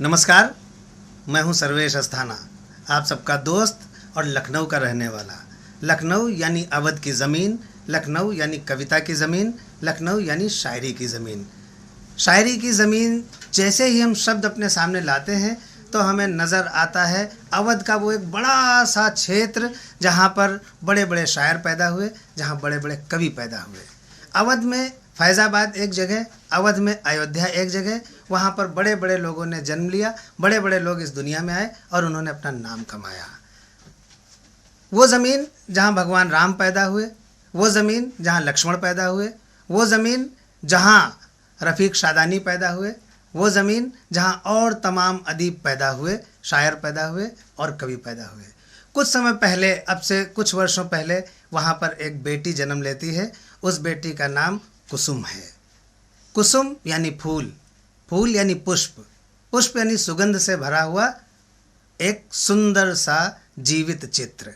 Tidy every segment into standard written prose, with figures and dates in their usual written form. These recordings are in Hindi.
नमस्कार, मैं हूं सर्वेश अस्थाना, आप सबका दोस्त और लखनऊ का रहने वाला। लखनऊ यानी अवध की ज़मीन, लखनऊ यानी कविता की ज़मीन, लखनऊ यानी शायरी की ज़मीन। शायरी की ज़मीन जैसे ही हम शब्द अपने सामने लाते हैं तो हमें नज़र आता है अवध का वो एक बड़ा सा क्षेत्र जहाँ पर बड़े बड़े शायर पैदा हुए, जहाँ बड़े बड़े कवि पैदा हुए। अवध में फैज़ाबाद एक जगह, अवध में अयोध्या एक जगह, वहाँ पर बड़े बड़े लोगों ने जन्म लिया, बड़े बड़े लोग इस दुनिया में आए और उन्होंने अपना नाम कमाया। वो ज़मीन जहाँ भगवान राम पैदा हुए, वो ज़मीन जहाँ लक्ष्मण पैदा हुए, वो ज़मीन जहाँ रफ़ीक शादानी पैदा हुए, वो ज़मीन जहाँ और तमाम अदीब पैदा हुए, शायर पैदा हुए और कवि पैदा हुए। कुछ समय पहले, अब से कुछ वर्षों पहले, वहाँ पर एक बेटी जन्म लेती है। उस बेटी का नाम कुसुम है। कुसुम यानी फूल, फूल यानी पुष्प, पुष्प यानी सुगंध से भरा हुआ एक सुंदर सा जीवित चित्र।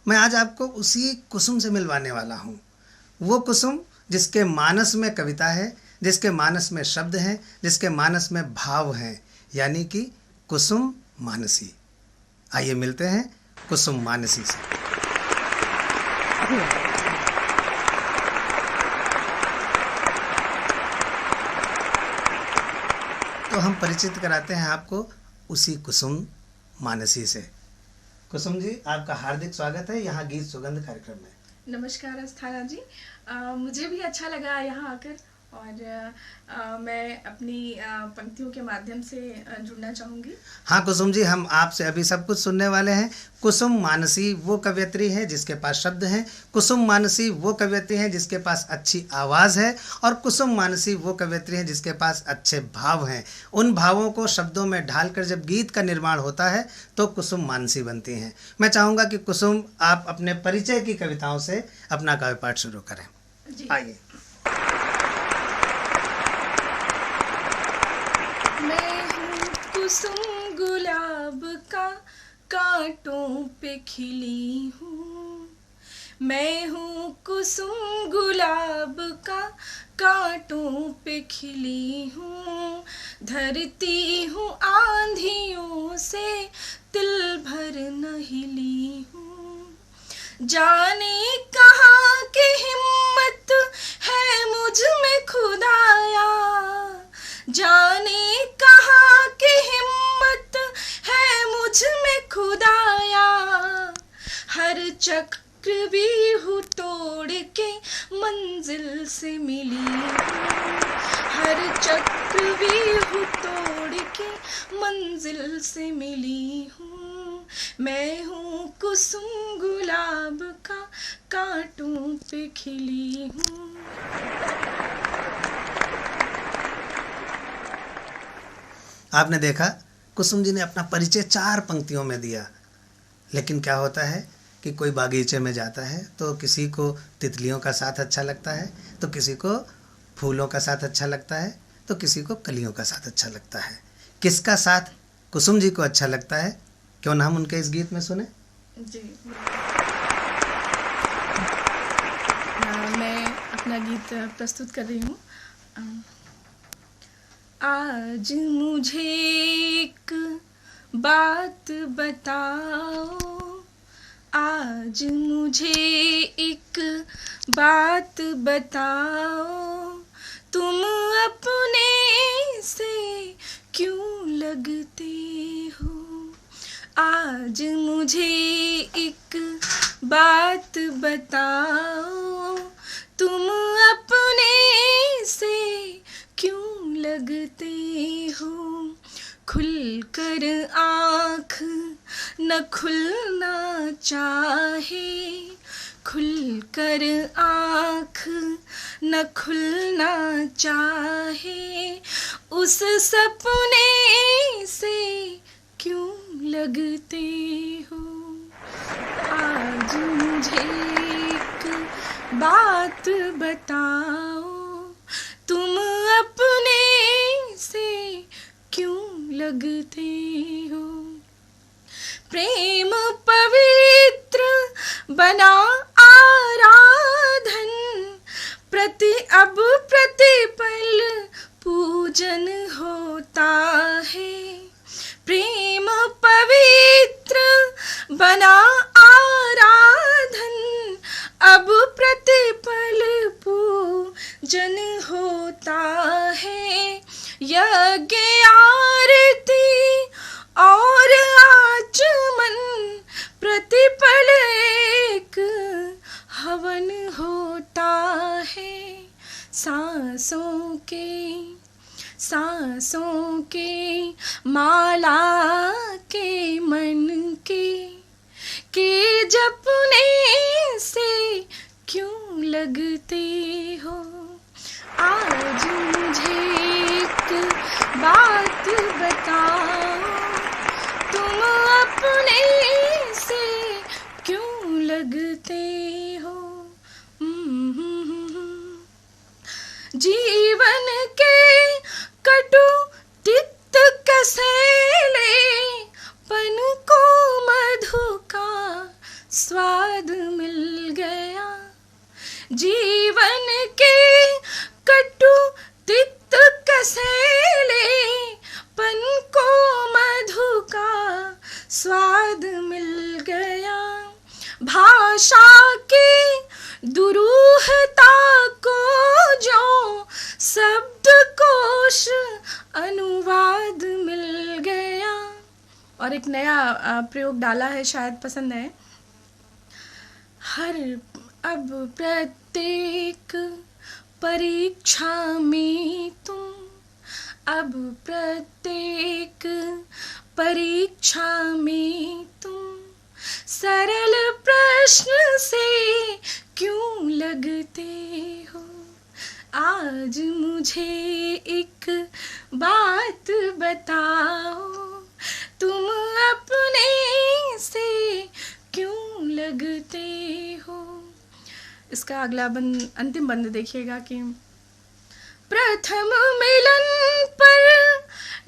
मैं आज आपको उसी कुसुम से मिलवाने वाला हूँ। वो कुसुम जिसके मानस में कविता है, जिसके मानस में शब्द हैं, जिसके मानस में भाव हैं, यानी कि कुसुम मानसी। आइए मिलते हैं कुसुम मानसी से। तो हम परिचित कराते हैं आपको उसी कुसुम मानसी से। कुसुम जी, आपका हार्दिक स्वागत है यहाँ गीत सुगंध कार्यक्रम में। नमस्कार अस्थाना जी, मुझे भी अच्छा लगा यहाँ आकर और मैं अपनी पंक्तियों के माध्यम से जुड़ना चाहूँगी। हाँ कुसुम जी, हम आपसे अभी सब कुछ सुनने वाले हैं। कुसुम मानसी वो कवयित्री है जिसके पास शब्द हैं, कुसुम मानसी वो कवयित्री है जिसके पास अच्छी आवाज़ है, और कुसुम मानसी वो कवयित्री है जिसके पास अच्छे भाव हैं। उन भावों को शब्दों में ढालकर जब गीत का निर्माण होता है तो कुसुम मानसी बनती हैं। मैं चाहूँगा कि कुसुम, आप अपने परिचय की कविताओं से अपना काव्य पाठ शुरू करें। आइए। कुसुम गुलाब का कांटों पे खिली हूँ, मैं हूँ कुसुम गुलाब का कांटों पे खिली हूँ, धरती हूँ आंधियों से तिल भर न हिली हूँ, जाने कहाँ की हिम्मत है मुझ में खुदाया, जाने कहाँ की हिम्मत है मुझ में खुदाया, हर चक्रव्यूह तोड़ के मंजिल से मिली हूँ, हर चक्रव्यूह तोड़ के मंजिल से मिली हूँ, मैं हूँ कुसुम गुलाब का कांटों पे खिली हूँ। आपने देखा, कुसुम जी ने अपना परिचय 4 पंक्तियों में दिया। लेकिन क्या होता है कि कोई बागीचे में जाता है तो किसी को तितलियों का साथ अच्छा लगता है, तो किसी को फूलों का साथ अच्छा लगता है, तो किसी को कलियों का साथ अच्छा लगता है। किसका साथ कुसुम जी को अच्छा लगता है, क्यों ना हम उनके इस गीत में सुने। जी, मैं अपना गीत प्रस्तुत कर रही हूँ। आज मुझे एक बात बताओ, आज मुझे एक बात बताओ, तुम अपने से क्यों लगते हो, आज मुझे एक बात बताओ, तुम अपने से क्यों लगते हो, खुलकर आँख न खुलना चाहे, खुलकर आँख न खुलना चाहे, उस सपने से क्यों लगते हो, आज मुझे एक बात बताओ, तुम अपने से क्यों लगते हो, प्रेम पवित्र बना आराधन, प्रतिपल पूजन होता है, सांसों के माला के मन के जपने से क्यों लगते हो। आज मुझे एक बात बताओ, तुम अपने से क्यों लगते हो। जीवन के कटु तिक्त कसेले पन को मधु का स्वाद मिल गया। जीवन के कटु तिक्त कसेले पन को मधु का स्वाद मिल गया। भाषा की दुरूहता को जो शब्दकोश अनुवाद मिल गया। और एक नया प्रयोग डाला है, शायद पसंद है। हर अब प्रत्येक परीक्षा में तुम, अब प्रत्येक परीक्षा में तुम सरल प्रश्न से क्यों लगते हो। आज मुझे एक बात बताओ, तुम अपने से क्यों लगते हो। इसका अगला बंद, अंतिम बंद देखिएगा कि प्रथम मिलन पर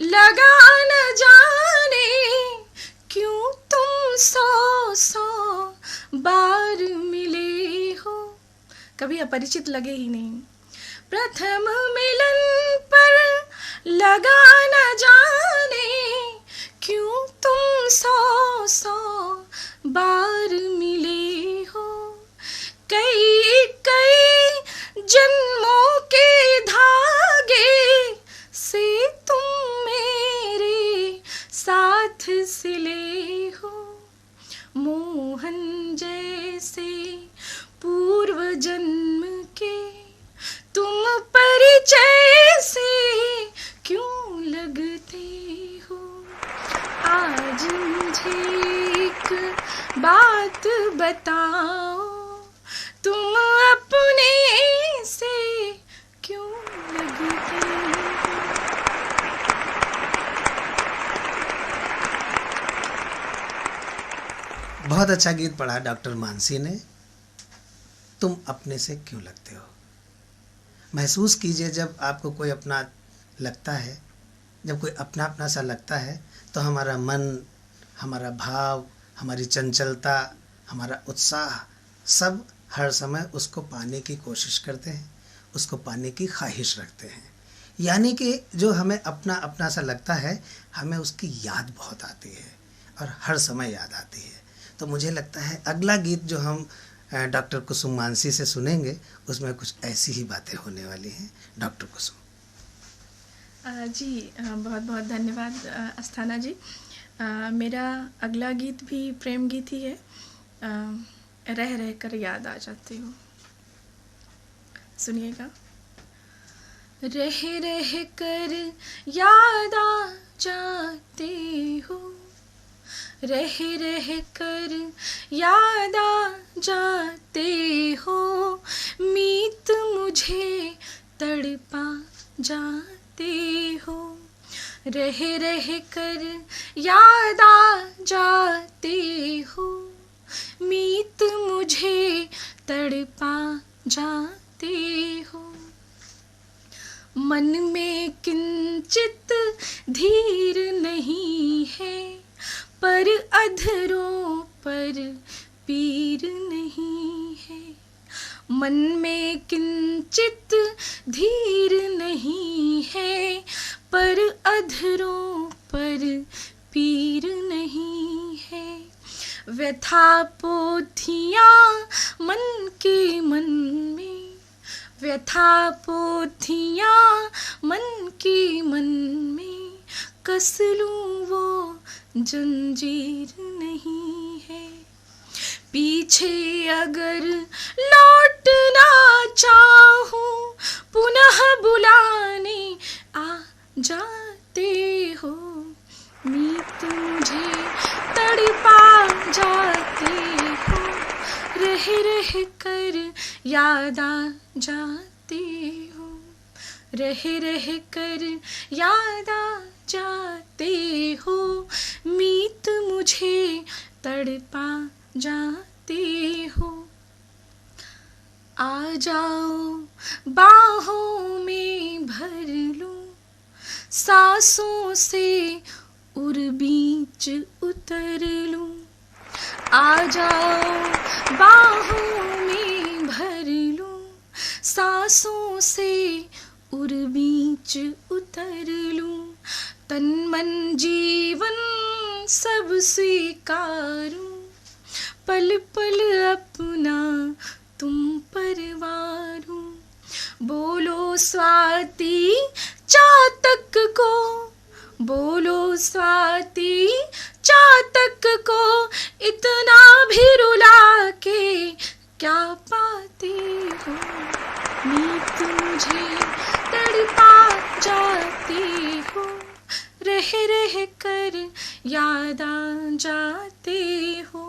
लगा न जाने क्यों तुम 100 बार मिले हो। कभी अपरिचित लगे ही नहीं। प्रथम मिलन पर लगा न जाने क्यों तुम 100 बार मिले हो। कई कई जन्मों के धागे से तुम मेरे साथ सिले हो। मोहन जैसे पूर्व जन्म के तुम परिचय से क्यों लगते हो। आज मुझे एक बात बताओ, तुम अपने से क्यों लगते हो। बहुत अच्छा गीत पढ़ा डॉक्टर मानसी ने। तुम अपने से क्यों लगते हो। महसूस कीजिए जब आपको कोई अपना लगता है, जब कोई अपना अपना सा लगता है तो हमारा मन, हमारा भाव, हमारी चंचलता, हमारा उत्साह सब हर समय उसको पाने की कोशिश करते हैं, उसको पाने की ख्वाहिश रखते हैं। यानी कि जो हमें अपना अपना सा लगता है, हमें उसकी याद बहुत आती है और हर समय याद आती है। तो मुझे लगता है अगला गीत जो हम डॉक्टर कुसुम मानसी से सुनेंगे उसमें कुछ ऐसी ही बातें होने वाली हैं। डॉक्टर कुसुम जी, बहुत बहुत धन्यवाद अस्थाना जी। मेरा अगला गीत भी प्रेम गीत ही है। रह रह कर याद आ जाती हो। सुनिएगा। रह रह कर याद आ जाते हो, रह रह कर याद आ जाते हो, मीत मुझे तड़पा जाते हो। रह रह कर याद आ जाते हो, मीत मुझे तड़पा जाते हो। मन में किंचित धीर नहीं है, पर अधरों पर पीर नहीं है। मन में किंचित धीर नहीं है, पर अधरों पर पीर नहीं है। व्यथा पोथियाँ मन के मन में, व्यथा पोथियाँ मन के मन में, कस लूँ वो जंजीर नहीं है। पीछे अगर लौटना चाहूं, पुनः बुलाने आ जा हो, मीत मुझे तड़पा जाते हो, रह रह कर याद आ जाते हो, रह रह कर याद आ जाते हो, मीत मुझे तड़पा जाते हो। आ जाओ बाहों में भर लूं, सांसों से उर बीच उतर लूं। आ जाओ बाहों में भर लूं, सांसों से उर बीच उतर लूं। तन मन जीवन सब स्वीकारूं, पल पल अपना तुम परवारूं। बोलो स्वाति चातक को, बोलो स्वाति चातक को, इतना भी रुला के क्या पाते हो, मीत मुझे तड़पा जाते हो, रह रह कर याद आ जाते हो,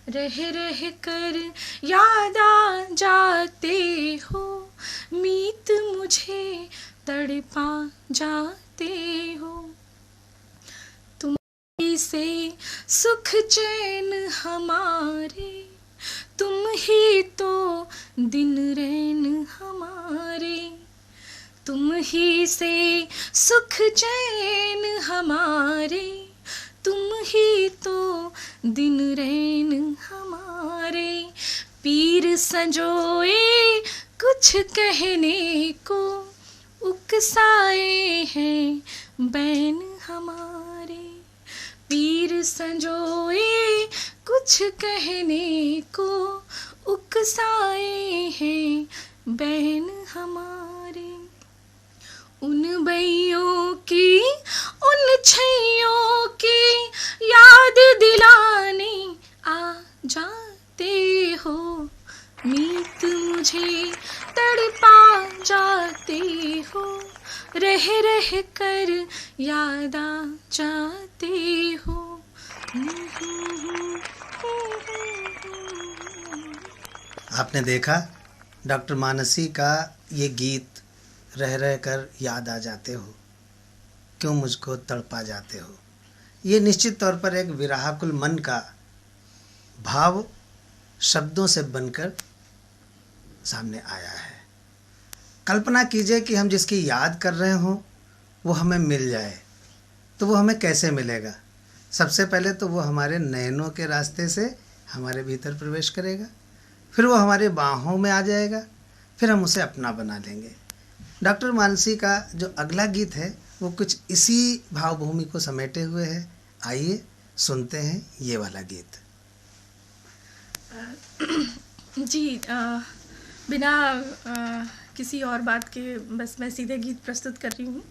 रह रह कर याद आ जाते हो, मीत मुझे तड़पा जाते हो। तुम ही से सुख चैन हमारे, तुम ही तो दिन रैन हमारे, तुम ही से सुख चैन हमारे, तुम ही तो दिन रैन हमारे। पीर संजोए कुछ कहने को, उकसाए हैं बैन हमारे। पीर संजोए कुछ कहने को, उकसाए हैं बैन हमारे। उन बैयों की उन छैयों की याद दिलाने आ जाते हो, मीत मुझे तड़पा जाते हो, रह रह कर याद आ जाते हो। आपने देखा डॉक्टर मानसी का ये गीत, रह रह कर याद आ जाते हो, क्यों मुझको तड़पा जाते हो। ये निश्चित तौर पर एक विरहाकुल मन का भाव शब्दों से बनकर सामने आया है। कल्पना कीजिए कि हम जिसकी याद कर रहे हों वो हमें मिल जाए, तो वो हमें कैसे मिलेगा। सबसे पहले तो वो हमारे नयनों के रास्ते से हमारे भीतर प्रवेश करेगा, फिर वो हमारे बाहों में आ जाएगा, फिर हम उसे अपना बना लेंगे। डॉक्टर मानसी का जो अगला गीत है वो कुछ इसी भावभूमि को समेटे हुए है। आइए सुनते हैं ये वाला गीत। जी बिना किसी और बात के बस मैं सीधे गीत प्रस्तुत कर रही हूँ।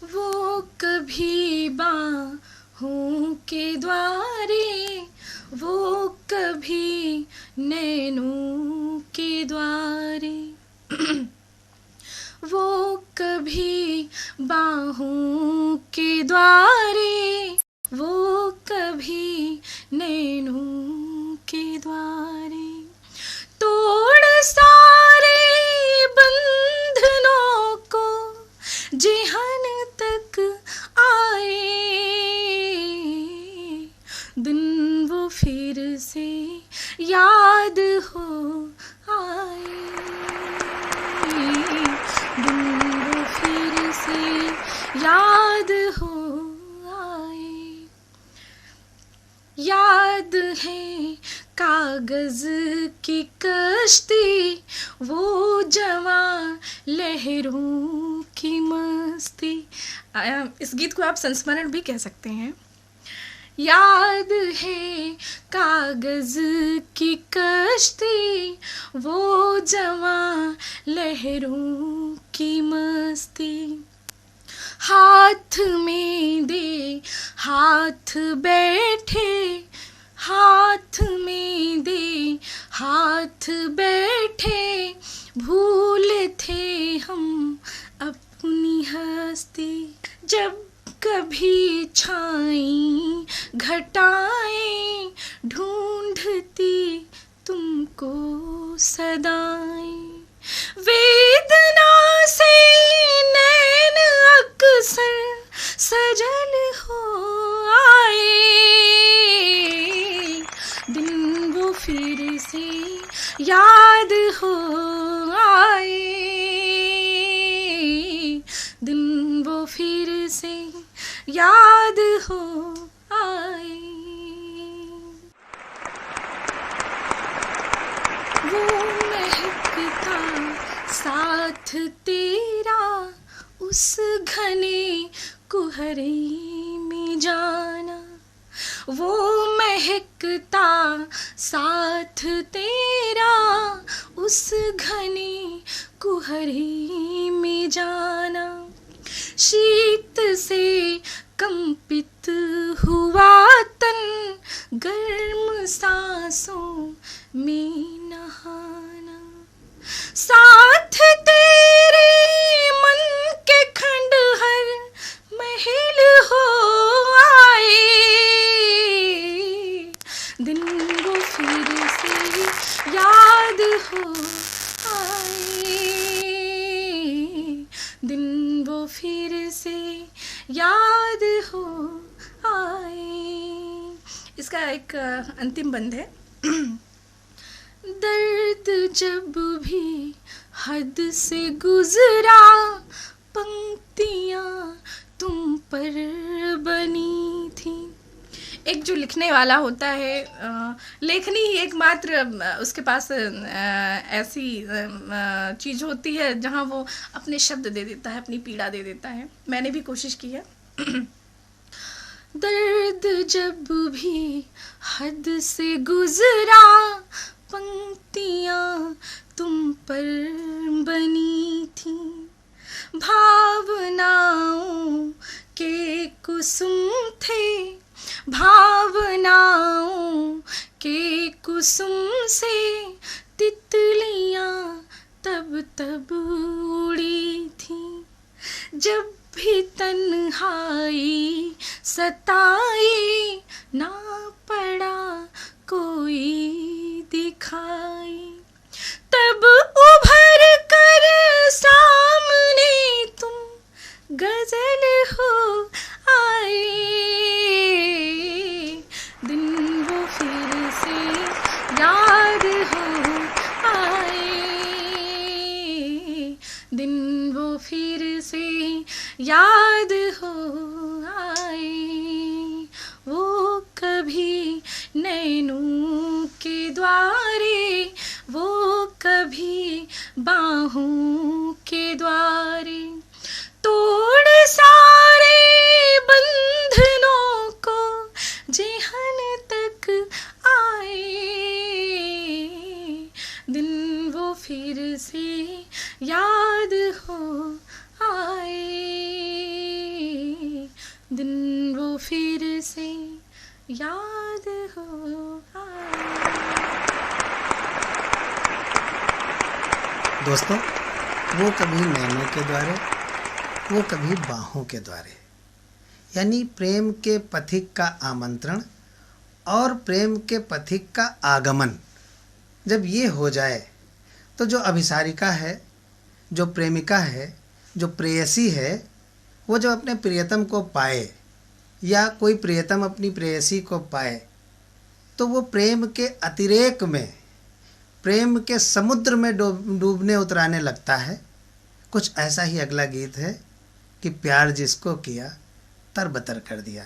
वो कभी बाहों के द्वारे, वो कभी नैनों के द्वारे, वो कभी बाहों के द्वारे, वो कभी नैनों के द्वारे। तोड़ सारे बंधनों को जिहन तक आए, दिन वो फिर से याद हो आए, दिन वो फिर से याद हो आए। याद है कागज की कश्ती, वो जवां लहरों की मस्ती। इस गीत को आप संस्मरण भी कह सकते हैं। याद है कागज की कश्ती, वो जवां लहरों की मस्ती। हाथ में दे हाथ बैठे, हाथ में दे हाथ बैठे, भूल थे हम अपनी हंसती जब कभी छाई घटाएं, ढूंढती तुमको सदाएं। वेदना से नैन अक्सर सजल हो आए, दिन वो फिर से याद हो आए, दिन वो फिर से याद हो आए। वो महकता साथ तेरा उस घने कुहरे में जाना, वो महकता साथ तेरा उस घने कुहरे में जाना। शीत से कंपित हुआ तन, गर्म सांसों में नहाना। साथ तेरे मन के खंडहर महल हो आए, दिन वो फिर से याद हो आए, दिन वो फिर से याद हो आए। इसका एक अंतिम बंद है। दर्द जब भी हद से गुजरा, पंक्तियाँ तुम पर बनी थी। एक जो लिखने वाला होता है, लेखनी ही एकमात्र उसके पास ऐसी चीज़ होती है जहाँ वो अपने शब्द दे देता है, अपनी पीड़ा दे देता है। मैंने भी कोशिश की है। दर्द जब भी हद से गुजरा, पंक्तियाँ तुम पर बनी थी। भावनाओं के कुसुम थे, भावनाओं के कुसुम से तितलियाँ तब तब उड़ी थी। जब भी तन्हाई सताई, ना पड़ा कोई दिखाई, तब उभर कर सामने तुम गजल हो आए, दिन वो फिर से याद हो आए, दिन वो फिर से याद हो आए। वो कभी नैनों के द्वारे, वो कभी बाहों के द्वारे, तोड़ सारे बंधनों को जेहन तक आए, दिन वो फिर से याद हो आए, दिन वो फिर से याद हो आए। दोस्तों, वो कभी नैनों के द्वारे, वो कभी बाहों के द्वारे, यानी प्रेम के पथिक का आमंत्रण और प्रेम के पथिक का आगमन जब ये हो जाए, तो जो अभिसारिका है, जो प्रेमिका है, जो प्रेयसी है, वो जब अपने प्रियतम को पाए या कोई प्रियतम अपनी प्रेयसी को पाए, तो वो प्रेम के अतिरेक में, प्रेम के समुद्र में डूबने उतराने लगता है। कुछ ऐसा ही अगला गीत है कि प्यार जिसको किया तरबतर कर दिया।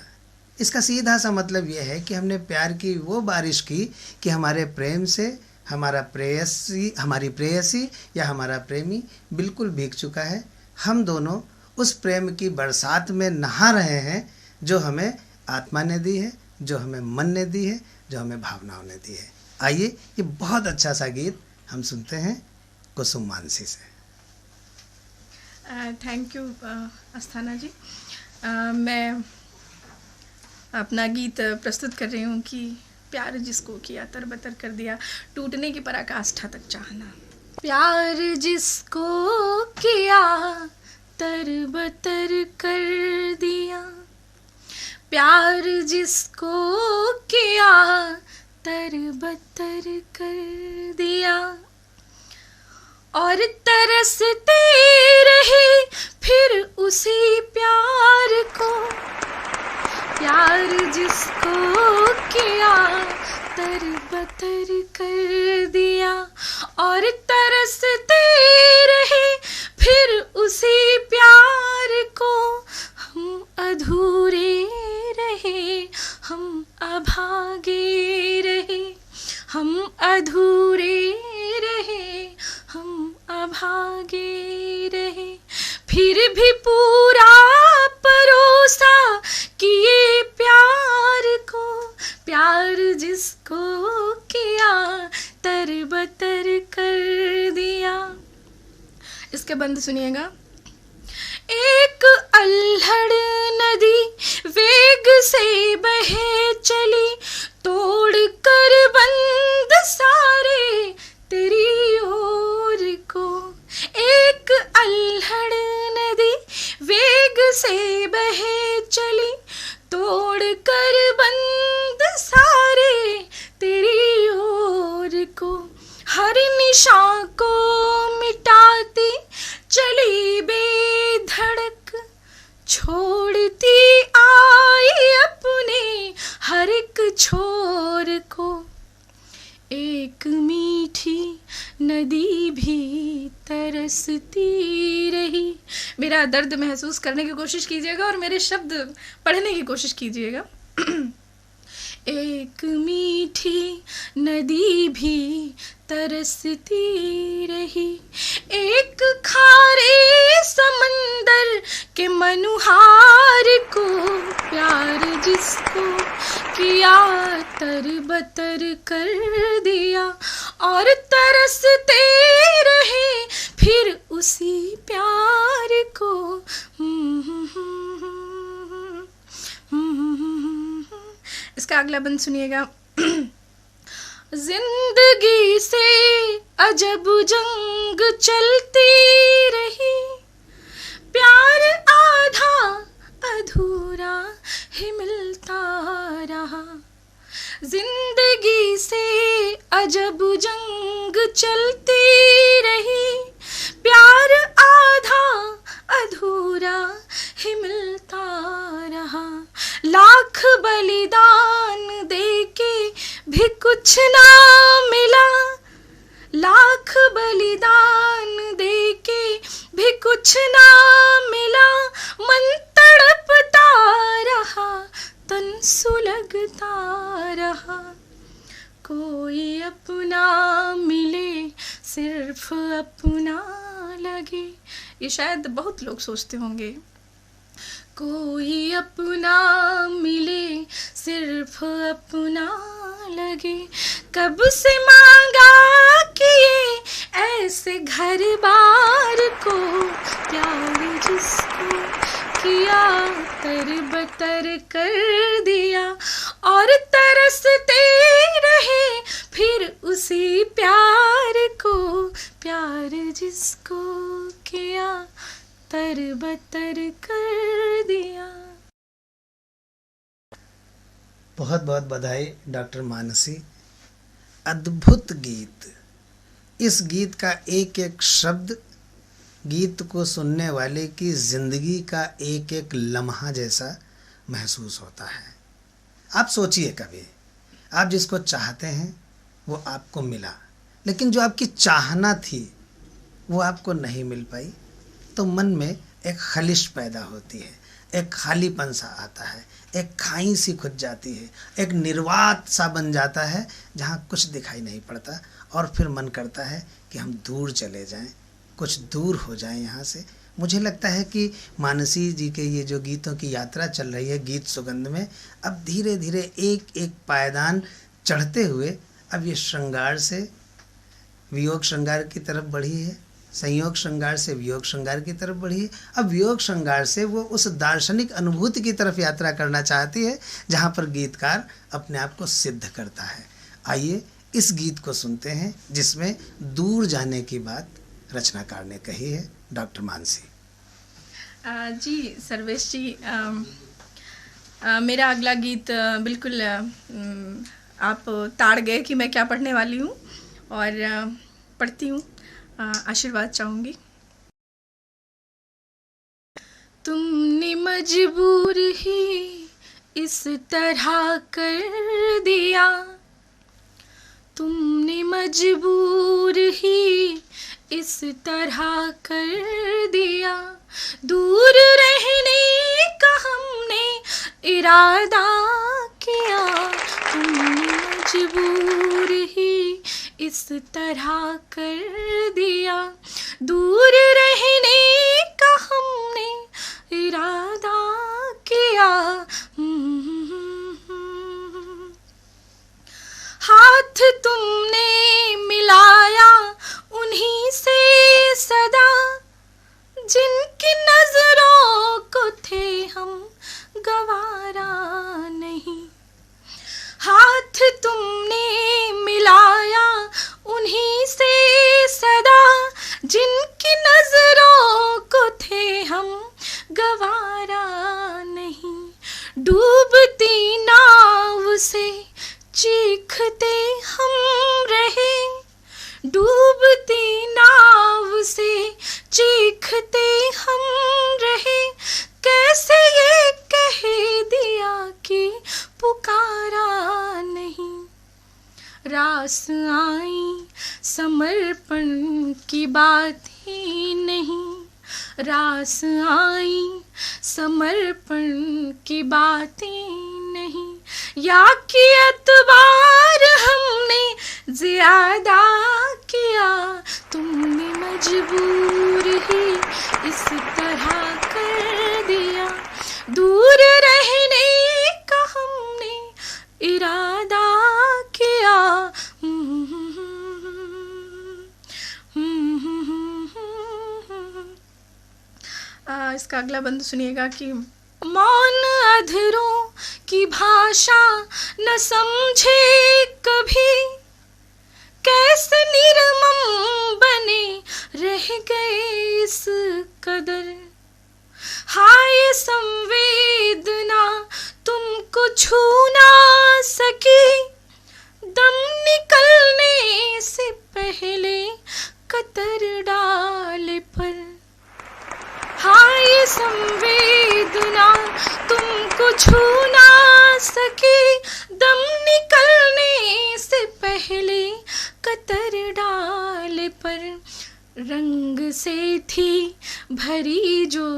इसका सीधा सा मतलब यह है कि हमने प्यार की वो बारिश की कि हमारे प्रेम से हमारा प्रेयसी, हमारी प्रेयसी या हमारा प्रेमी बिल्कुल भीग चुका है। हम दोनों उस प्रेम की बरसात में नहा रहे हैं जो हमें आत्मा ने दी है, जो हमें मन ने दी है, जो हमें भावनाओं ने दी है। आइए, ये बहुत अच्छा सा गीत हम सुनते हैं कुसुम मानसी से। थैंक यू अस्थाना जी। मैं अपना गीत प्रस्तुत कर रही हूँ कि प्यार जिसको किया तरबतर कर दिया, टूटने की पराकाष्ठा तक चाहना। प्यार जिसको किया तरबतर कर दिया, प्यार जिसको किया तरबतर कर दिया, और तरसते रहे फिर उसी प्यार को, प्यार जिसको किया तरबतर कर दिया, और तरसते रहे फिर उसी प्यार को, हम अधूरे रहे, हम अभागे रहे, हम अधूरे रहे, हम अभागे रहे, फिर भी पूरा परोसा किए प्यार को, प्यार जिसको किया तरबतर कर दिया। इसके बंद सुनिएगा। एक अल्हड़ नदी वेग से बहे चली, तोड़ कर बंद सारे तेरी ओर को, एक अल्हड़ नदी वेग से बहे चली, तोड़ कर बंद सारे तेरी ओर को, हर निशान को मिटाती चली बेधड़क, छोड़ती आई अपने हर एक छोर को, एक मीठी नदी भी तरसती रही। मेरा दर्द महसूस करने की कोशिश कीजिएगा और मेरे शब्द पढ़ने की कोशिश कीजिएगा। एक मीठी नदी भी तरसती रही, एक खारे समंदर के मनुहार को, प्यार जिसको किया तरबतर कर दिया, और तरसते रहे फिर उसी प्यार को। इसका अगला बंद सुनिएगा। जिंदगी से अजब जंग चलती रही, प्यार आधा अधूरा ही मिलता रहा, जिंदगी से अजब जंग चलती रही, प्यार आधा अधूरा ही मिलता रहा, लाख बलिदान देके भी कुछ ना मिला, लाख बलिदान देके भी कुछ ना मिला, मन तड़पता रहा, तन सुलगता रहा, कोई अपना मिले सिर्फ अपना लगे। ये शायद बहुत लोग सोचते होंगे, कोई अपना मिले सिर्फ अपना लगे, कब से मांगा किए ऐसे घर बार को, प्यार जिसको किया तरबतर कर दिया, और तरसते रहे फिर उसी प्यार को, प्यार जिसको किया तरबतर कर दिया। बहुत बहुत बधाई डॉक्टर मानसी। अद्भुत गीत। इस गीत का एक एक शब्द गीत को सुनने वाले की ज़िंदगी का एक एक लम्हा जैसा महसूस होता है। आप सोचिए, कभी आप जिसको चाहते हैं वो आपको मिला, लेकिन जो आपकी चाहना थी वो आपको नहीं मिल पाई, तो मन में एक खलिश पैदा होती है, एक खालीपन सा आता है, एक खाई सी खुद जाती है, एक निर्वात सा बन जाता है जहाँ कुछ दिखाई नहीं पड़ता, और फिर मन करता है कि हम दूर चले जाएं, कुछ दूर हो जाएं यहाँ से। मुझे लगता है कि मानसी जी के ये जो गीतों की यात्रा चल रही है गीत सुगंध में, अब धीरे धीरे एक एक पायदान चढ़ते हुए अब ये श्रृंगार से वियोग श्रृंगार की तरफ बढ़ी है, संयोग श्रृंगार से वियोग श्रृंगार की तरफ बढ़ी है, अब वियोग श्रृंगार से वो उस दार्शनिक अनुभूति की तरफ यात्रा करना चाहती है जहाँ पर गीतकार अपने आप को सिद्ध करता है। आइए इस गीत को सुनते हैं जिसमें दूर जाने की बात रचनाकार ने कही है, डॉक्टर मानसी। जी सर्वेश जी, मेरा अगला गीत बिल्कुल आप ताड़ गए कि मैं क्या पढ़ने वाली हूँ, और पढ़ती हूँ। आशीर्वाद चाहूँगी। तुमने मजबूर ही इस तरह कर दिया, तुमने मजबूर ही इस तरह कर दिया, दूर रहने का हमने इरादा किया, तुमने मजबूर ही इस तरह कर दिया, दूर रहने का हमने इरादा किया। हाथ तुमने मिलाया उन्हीं से सदा, जिनकी नजरों को थे हम गवारा नहीं। हाथ तुमने मिलाया उन्हीं से सदा, जिनकी नजरों को थे हम गवारा नहीं। डूबती नाव से चीखते हम रहे, डूबती नाव से चीखते हम रहे, कैसे ये कह दिया कि पुकारा नहीं। रास आई समर्पण की बात ही नहीं, रास आई समर्पण की बातें नहीं, या कि एतबार हमने ज्यादा किया, तुमने मजबूर ही इस तरह कर दिया, दूर रहने का हमने इरादा किया। इसका अगला बंद सुनिएगा कि मौन अधरों की भाषा न समझे कभी, कैसे निर्मम बने रह गए इस कदर। हाय संवेदना तुमको छू ना सकी, दम निकलने से पहले कतर डाले पर। हाय संवेदना तुमको छू ना सकी, दम निकलने से पहले कतर डाले पर। रंग से थी भरी जो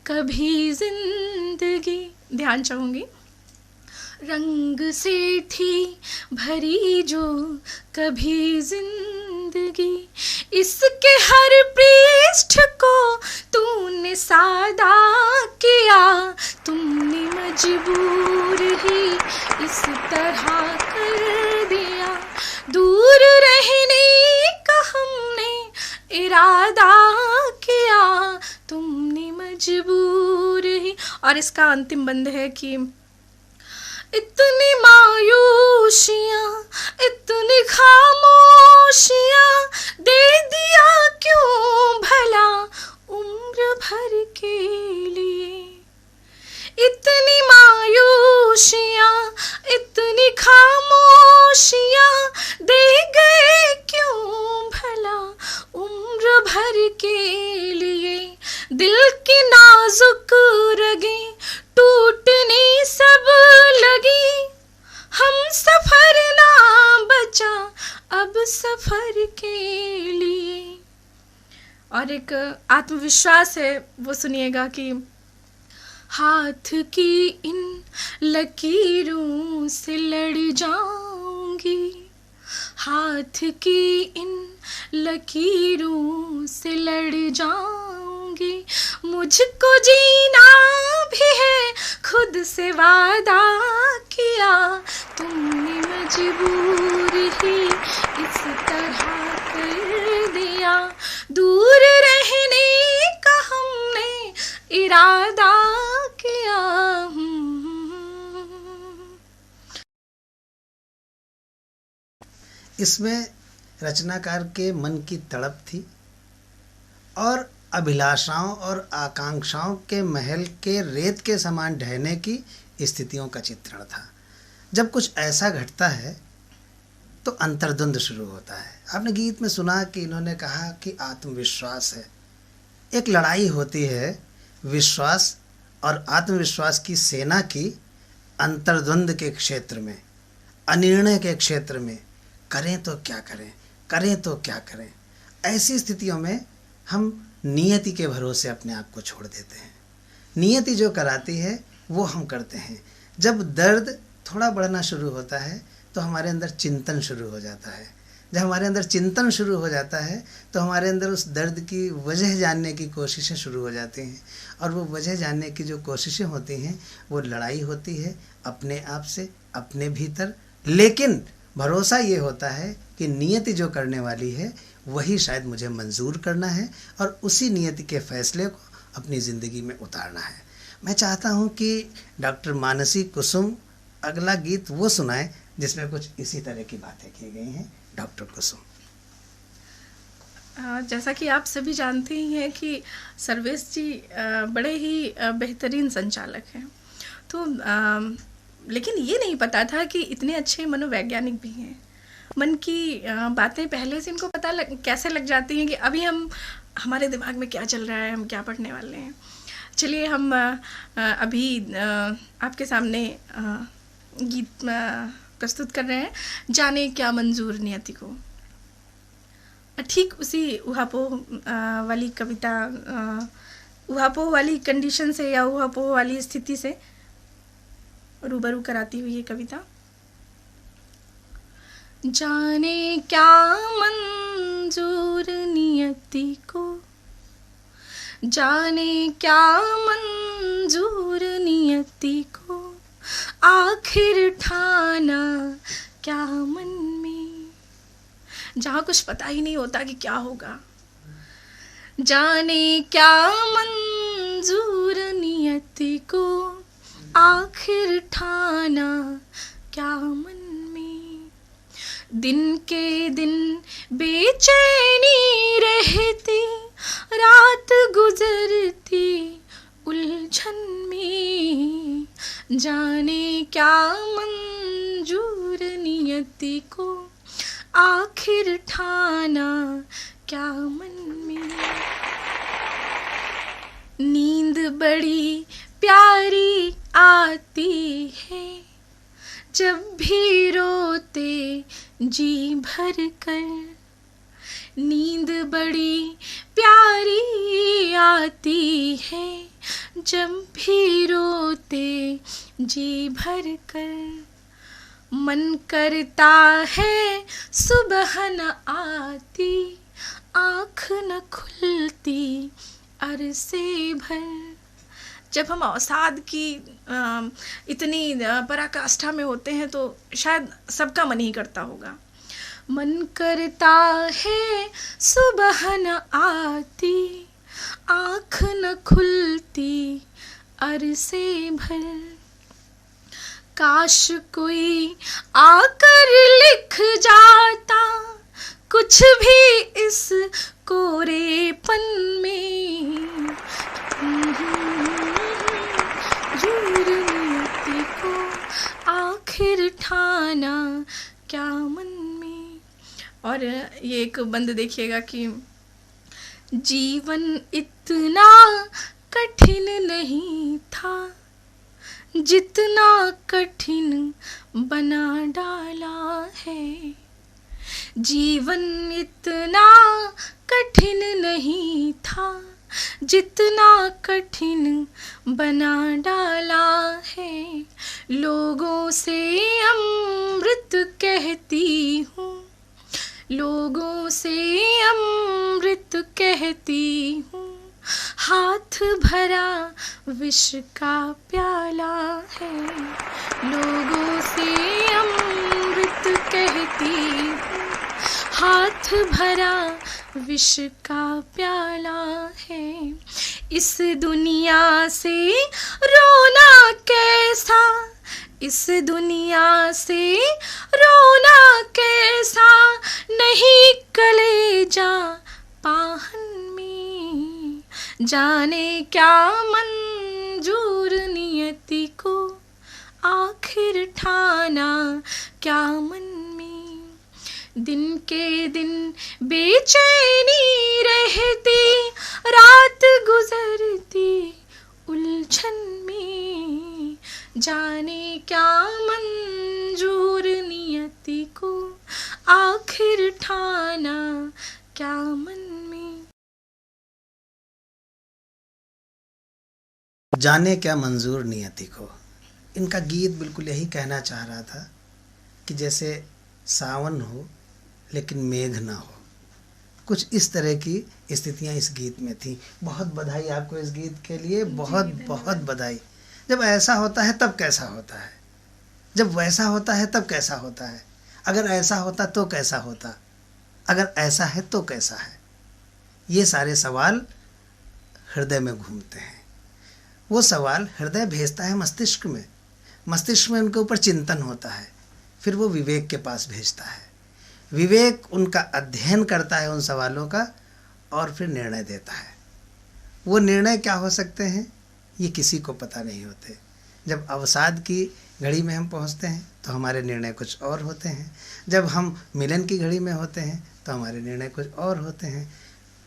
कभी जिंदगी, ध्यान चाहूँगी, रंग से थी भरी जो कभी जिंदगी, इसके हर पृष्ठ को तूने सादा किया, तुमने मजबूर ही इस तरह कर दिया, दूर रहने का हमने इरादा किया, तुमने मजबूर ही। और इसका अंतिम बंद है कि इतनी मायूसियाँ इतनी खामोशियाँ दे दिया क्यों भला उम्र भर के लिए। इतनी मायूसियाँ इतनी खामोशियाँ दे गए क्यों भला उम्र भर के लिए। दिल की नाजुक रगें टूटने सब लगी, हम सफर ना बचा अब सफर के लिए। और एक आत्मविश्वास है, वो सुनिएगा कि हाथ की इन लकीरों से लड़ जाऊंगी, हाथ की इन लकीरों से लड़ जाऊंगी, मुझको जीना भी है खुद से वादा किया, तुमने मजबूर ही इस तरह कर दिया, दूर रहने का हमने इरादा किया। इसमें रचनाकार के मन की तड़प थी और अभिलाषाओं और आकांक्षाओं के महल के रेत के समान ढहने की स्थितियों का चित्रण था। जब कुछ ऐसा घटता है तो अंतर्द्वंद शुरू होता है। आपने गीत में सुना कि इन्होंने कहा कि आत्मविश्वास है। एक लड़ाई होती है विश्वास और आत्मविश्वास की सेना की अंतर्द्वंद के क्षेत्र में, अनिर्णय के क्षेत्र में। करें तो क्या करें, करें तो क्या करें। ऐसी स्थितियों में हम नियति के भरोसे अपने आप को छोड़ देते हैं। नियति जो कराती है वो हम करते हैं। जब दर्द थोड़ा बढ़ना शुरू होता है तो हमारे अंदर चिंतन शुरू हो जाता है। जब हमारे अंदर चिंतन शुरू हो जाता है तो हमारे अंदर उस दर्द की वजह जानने की कोशिशें शुरू हो जाती हैं, और वो वजह जानने की जो कोशिशें होती हैं वो लड़ाई होती है अपने आप से, अपने भीतर। लेकिन भरोसा ये होता है कि नियति जो करने वाली है वही शायद मुझे मंजूर करना है और उसी नियति के फैसले को अपनी ज़िंदगी में उतारना है। मैं चाहता हूँ कि डॉक्टर मानसी कुसुम अगला गीत वो सुनाए जिसमें कुछ इसी तरह की बातें की गई हैं। डॉक्टर कुसुम। जैसा कि आप सभी जानते ही हैं कि सर्वेश जी बड़े ही बेहतरीन संचालक हैं, तो लेकिन ये नहीं पता था कि इतने अच्छे मनोवैज्ञानिक भी हैं। मन की बातें पहले से इनको कैसे लग जाती हैं कि अभी हमारे दिमाग में क्या चल रहा है, हम क्या पढ़ने वाले हैं। चलिए हम अभी आपके सामने गीत प्रस्तुत कर रहे हैं, जाने क्या मंजूर नियति को। ठीक उसी ऊहापोह वाली कविता, ऊहापोह वाली कंडीशन से या ऊहापोह वाली स्थिति से रूबरू कराती हुई ये कविता। जाने क्या मंजूर नियति को, जाने क्या मंजूर नियति को, आखिर ठाना क्या मन में, जहाँ कुछ पता ही नहीं होता कि क्या होगा। जाने क्या मंजूर नियति को, आखिर ठाना क्या मन में। दिन के दिन बेचैनी रहती, रात गुजरती उलझन में। जाने क्या मंजूर नियति को, आखिर ठाना क्या मन में। नींद बड़ी प्यारी आती है, जब भी रोते जी भर कर। नींद बड़ी प्यारी आती है, जब भी रोते जी भर कर। मन करता है सुबह न आती, आँख न खुलती अरसे भर। जब हम अवसाद की इतनी पराकाष्ठा में होते हैं तो शायद सबका मन ही करता होगा। मन करता है सुबह न आती, आँख न खुलती अरसे भर। काश कोई आकर लिख जाता कुछ भी इस कोरेपन में। मंजूर नियति को, आखिर ठाना क्या मन में। और ये एक बंद देखिएगा कि जीवन इतना कठिन नहीं था, जितना कठिन बना डाला है। जीवन इतना कठिन नहीं था, जितना कठिन बना डाला है। लोगों से अमृत कहती हूँ, लोगों से अमृत कहती हूँ। हाथ भरा विष का प्याला है। लोगों से अमृत कहती हूँ, हाथ भरा विष का प्याला है। इस दुनिया से रोना कैसा, इस दुनिया से रोना कैसा, नहीं कलेजा पाहन में। जाने क्या मंजूर नियति को, आखिर ठाना क्या मन में। दिन के दिन बेचैनी रहती, रात गुजरती उलझन में। जाने क्या मंजूर नियति को, आखिर ठाना क्या मन में। जाने क्या मंजूर नियति को, इनका गीत बिल्कुल यही कहना चाह रहा था कि जैसे सावन हो लेकिन मेघ ना हो, कुछ इस तरह की स्थितियां इस गीत में थी। बहुत बधाई आपको इस गीत के लिए, बहुत बहुत बधाई। जब ऐसा होता है तब कैसा होता है, जब वैसा होता है तब कैसा होता है, अगर ऐसा होता तो कैसा होता, अगर ऐसा है तो कैसा है, ये सारे सवाल हृदय में घूमते हैं। वो सवाल हृदय भेजता है मस्तिष्क में, मस्तिष्क में उनके ऊपर चिंतन होता है, फिर वो विवेक के पास भेजता है। विवेक उनका अध्ययन करता है उन सवालों का और फिर निर्णय देता है। वो निर्णय क्या हो सकते हैं ये किसी को पता नहीं होते। जब अवसाद की घड़ी में हम पहुंचते हैं तो हमारे निर्णय कुछ और होते हैं, जब हम मिलन की घड़ी में होते हैं तो हमारे निर्णय कुछ और होते हैं।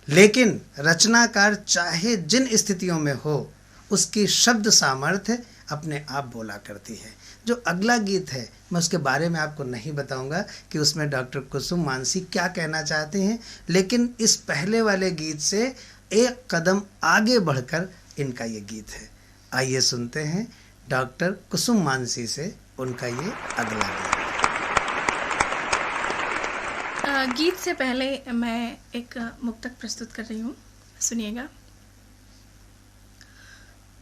लेकिन रचनाकार चाहे जिन स्थितियों में हो, उसकी शब्द सामर्थ्य अपने आप बोला करती है। जो अगला गीत है मैं उसके बारे में आपको नहीं बताऊंगा कि उसमें डॉक्टर कुसुम मानसी क्या कहना चाहते हैं, लेकिन इस पहले वाले गीत से एक कदम आगे बढ़कर इनका ये गीत है। आइए सुनते हैं डॉक्टर कुसुम मानसी से उनका ये अगला गीत। गीत से पहले मैं एक मुक्तक प्रस्तुत कर रही हूँ, सुनिएगा।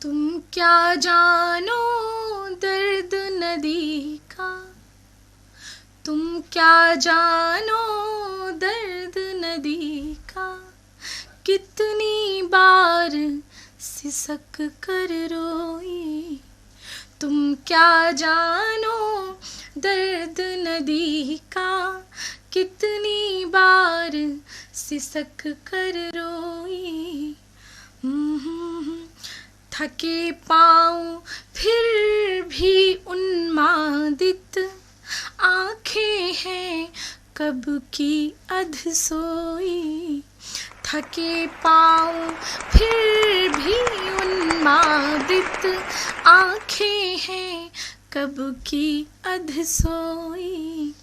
तुम क्या जानो दर्द नदी का, तुम क्या जानो दर्द नदी का, कितनी बार सिसक कर रोई। तुम क्या जानो दर्द नदी का, कितनी बार सिसक कर रोई। थके पाँव फिर भी उन्मादित, आँखें हैं कब की अध सोई। थके पाँव फिर भी उन्मादित, आँखें हैं कब की अध सोई।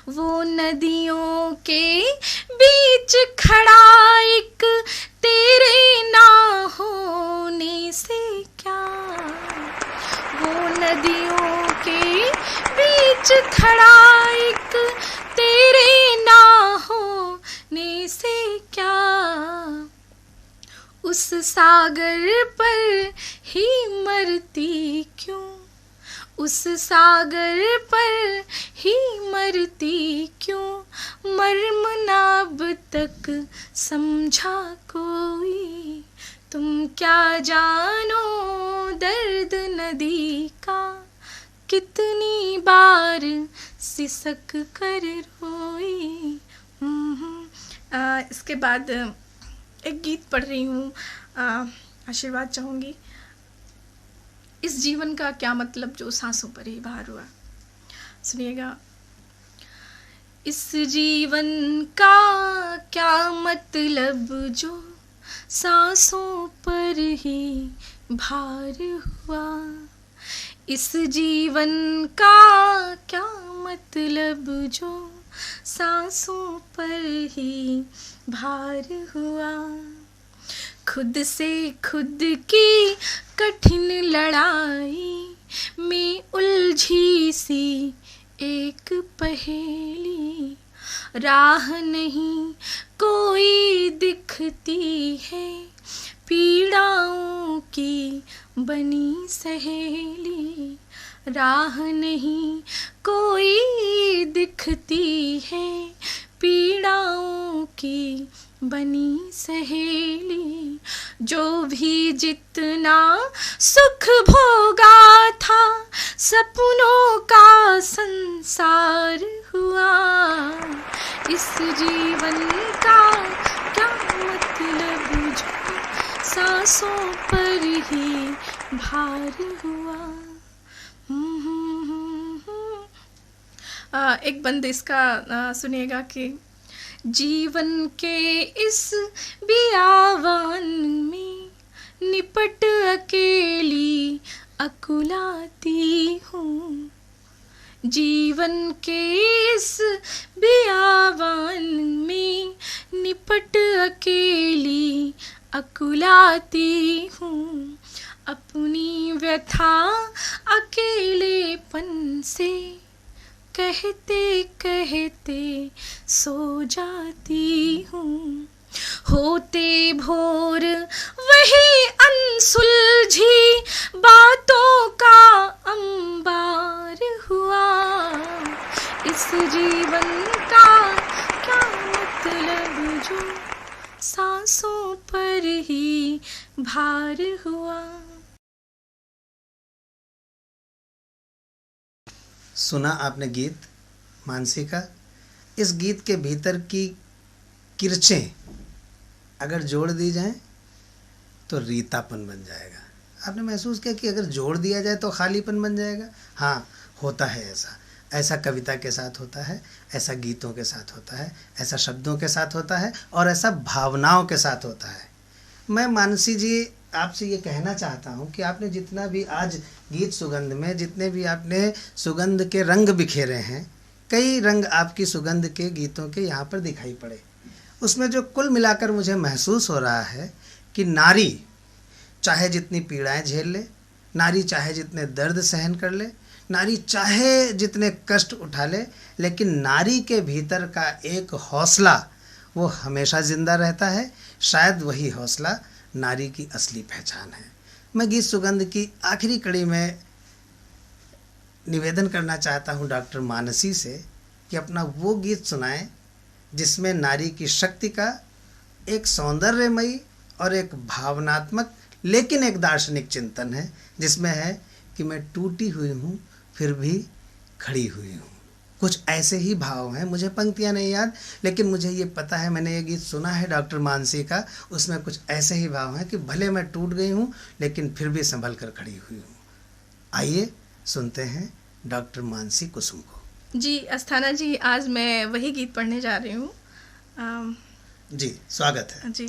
वो नदियों के बीच खड़ा एक तेरे ना होने से क्या, वो नदियों के बीच खड़ा एक तेरे ना होने से क्या। उस सागर पर ही मरती क्यों, उस सागर पर ही मरती क्यों, मर्म ना अब तक समझा कोई। तुम क्या जानो दर्द नदी का, कितनी बार सिसक कर रोई। इसके बाद एक गीत पढ़ रही हूँ, आशीर्वाद चाहूँगी। इस जीवन का क्या मतलब जो सांसों पर ही बाहर हुआ, सुनिएगा। इस जीवन का क्या मतलब जो सांसों पर ही भार हुआ। इस जीवन का क्या मतलब जो सांसों पर ही भार हुआ। खुद से खुद की कठिन लड़ाई में उलझी सी एक पहेली। राह नहीं कोई दिखती है, पीड़ाओं की बनी सहेली। राह नहीं कोई दिखती है, पीड़ाओं की बनी सहेली। जो भी जितना सुख भोगा था, सपनों का संसार हुआ। इस जीवन का क्या मतलब जो सांसों सांसों पर ही भार हुआ। एक बंद इसका सुनिएगा कि जीवन के इस बियावान में निपट अकेली अकुलाती हूँ। जीवन के इस बियावान में निपट अकेली अकुलाती हूँ। अपनी व्यथा अकेलेपन से कहते कहते सो जाती हूँ। होते भोर वही अनसुलझी बातों का अंबार हुआ। इस जीवन का क्या मतलब जो सांसों पर ही भार हुआ। सुना आपने गीत मानसी का। इस गीत के भीतर की किरचें अगर जोड़ दी जाएं तो रीतापन बन जाएगा। आपने महसूस किया कि अगर जोड़ दिया जाए तो खालीपन बन जाएगा। हाँ, होता है ऐसा। ऐसा कविता के साथ होता है, ऐसा गीतों के साथ होता है, ऐसा शब्दों के साथ होता है और ऐसा भावनाओं के साथ होता है। मैं मानसी जी आपसे ये कहना चाहता हूँ कि आपने जितना भी आज गीत सुगंध में जितने भी आपने सुगंध के रंग बिखेरे हैं, कई रंग आपकी सुगंध के गीतों के यहाँ पर दिखाई पड़े। उसमें जो कुल मिलाकर मुझे महसूस हो रहा है कि नारी चाहे जितनी पीड़ाएं झेल ले, नारी चाहे जितने दर्द सहन कर ले, नारी चाहे जितने कष्ट उठा ले, लेकिन नारी के भीतर का एक हौसला वो हमेशा ज़िंदा रहता है। शायद वही हौसला नारी की असली पहचान है। मैं गीत सुगंध की आखिरी कड़ी में निवेदन करना चाहता हूँ डॉक्टर मानसी से कि अपना वो गीत सुनाएं जिसमें नारी की शक्ति का एक सौंदर्यमयी और एक भावनात्मक लेकिन एक दार्शनिक चिंतन है, जिसमें है कि मैं टूटी हुई हूँ फिर भी खड़ी हुई हूँ। कुछ ऐसे ही भाव हैं। मुझे पंक्तियाँ नहीं याद, लेकिन मुझे ये पता है, मैंने ये गीत सुना है डॉक्टर मानसी का, उसमें कुछ ऐसे ही भाव हैं कि भले मैं टूट गई हूँ लेकिन फिर भी संभल कर खड़ी हुई हूँ। आइए सुनते हैं डॉक्टर मानसी कुसुम को। जी अस्थाना जी, आज मैं वही गीत पढ़ने जा रही हूँ। जी स्वागत है। जी।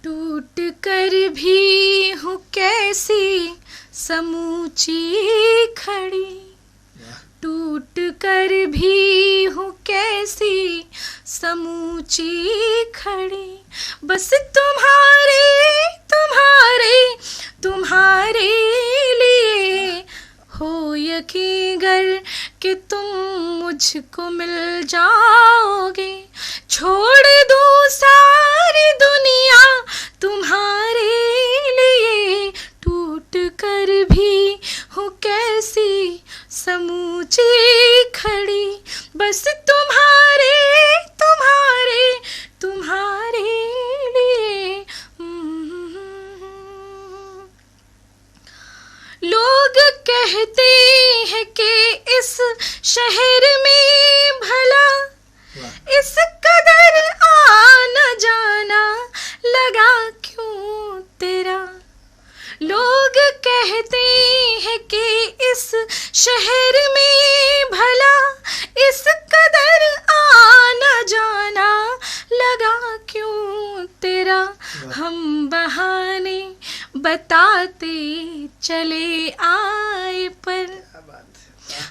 टूट कर भी हूँ कैसी समूची खड़ी, टूट कर भी हूँ कैसी समूची खड़ी, बस तुम्हारे तुम्हारे तुम्हारे लिए हो यकीन गर कि तुम मुझको मिल जाओगे। छोड़ दूँ सारी दुनिया तुम्हारे लिए, टूट कर भी हूँ कैसी समूची खड़ी, बस तुम्हारे तुम्हारे तुम्हारे लिए। लोग कहते हैं कि इस शहर में भला इस कदर आना जाना लगा क्यों तेरा। लोग कहते हैं कि इस शहर में भला इस कदर आना जाना लगा क्यों तेरा। हम बहाने बताते चले आए पर,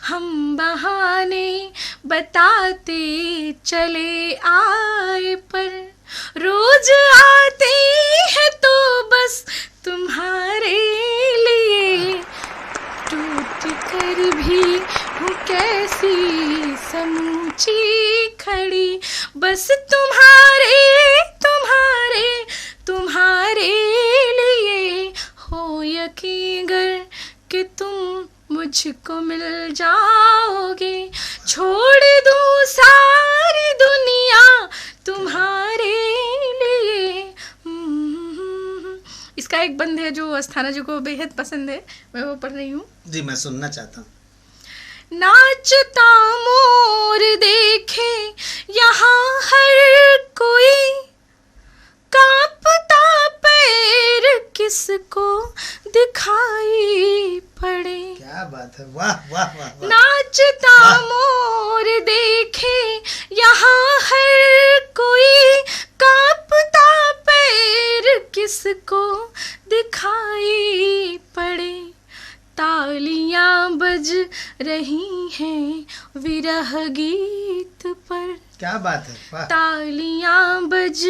हम बहाने बताते चले आए पर, रोज आते हैं तो बस तुम्हारे लिए। टूट कर भी हूँ कैसी समूची खड़ी, बस तुम्हारे तुम्हारे तुम्हारे लिए हो यकीन गर कि तुम मुझको मिल जाओगे। छोड़ दूँ सारी दुनिया तुम्हारे लिए। इसका एक बंद है जो अस्थाना जी को बेहद पसंद है, मैं वो पढ़ रही हूँ। जी मैं सुनना चाहता हूँ। नाचता मोर देखे यहाँ हर कोई, कांपता पे पैर किसको दिखाई पड़े। क्या बात है, वाह वाह वाह, वाह। नाचता मोर देखे यहाँ हर कोई, कांपता पैर किसको दिखाई पड़े। तालियां बज रही हैं विरह गीत पर। क्या बात है, वाह। तालियां बज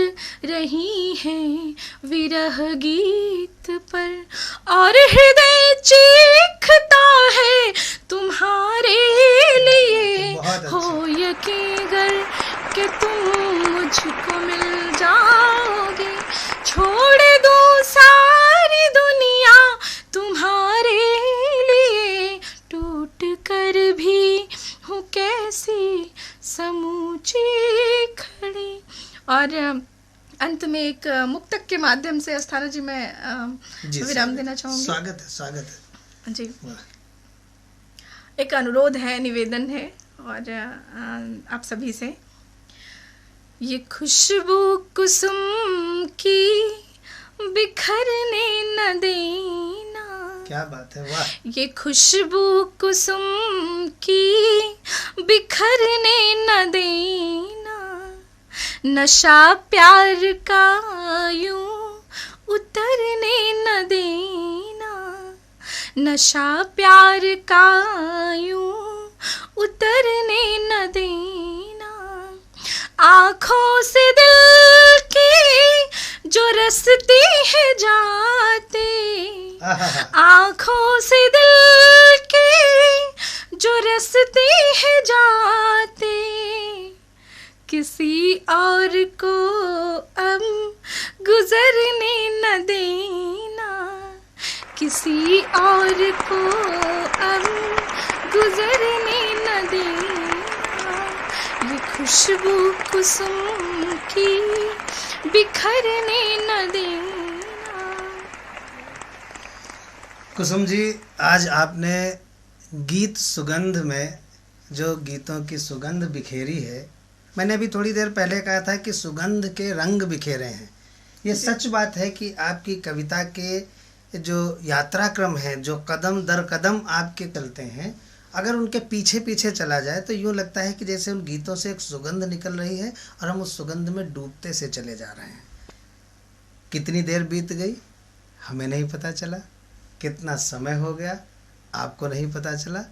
रही हैं विरह गीत पर, और हृदय चीखता है तुम्हारे लिए। बहुत अच्छा। हो यकीन गर कि तुम मुझको मिल जाओगे, छोड़ दूं सारी दुनिया तुम्हारे लिए। टूट कर भी हूँ कैसी समूची खड़ी। और अंत में एक मुक्तक के माध्यम से अस्थाना जी मैं विराम देना चाहूँगी। स्वागत है, स्वागत है जी। वाह। एक अनुरोध है, निवेदन है और आप सभी से, ये खुशबू कुसुम की बिखरने न देना। क्या बात है, वाह। ये खुशबू कुसुम की बिखरने न देना, नशा प्यार का यूं उतरने न देना, नशा प्यार का यूं उतरने न देना। आँखों से दिल की जो रसती है जाते, आँखों से दिल की जो रसती है जाते, किसी और को अब गुजरने न देना, किसी और को अब गुजरने न देना। ये खुशबू कुसुम की बिखरने न देना। कुसुम जी, आज आपने गीत सुगंध में जो गीतों की सुगंध बिखेरी है, मैंने अभी थोड़ी देर पहले कहा था कि सुगंध के रंग बिखेरे हैं। ये सच बात है कि आपकी कविता के जो यात्रा क्रम है, जो कदम दर कदम आपके चलते हैं, अगर उनके पीछे पीछे चला जाए तो यूँ लगता है कि जैसे उन गीतों से एक सुगंध निकल रही है और हम उस सुगंध में डूबते से चले जा रहे हैं। कितनी देर बीत गई हमें नहीं पता चला, कितना समय हो गया आपको नहीं पता चला।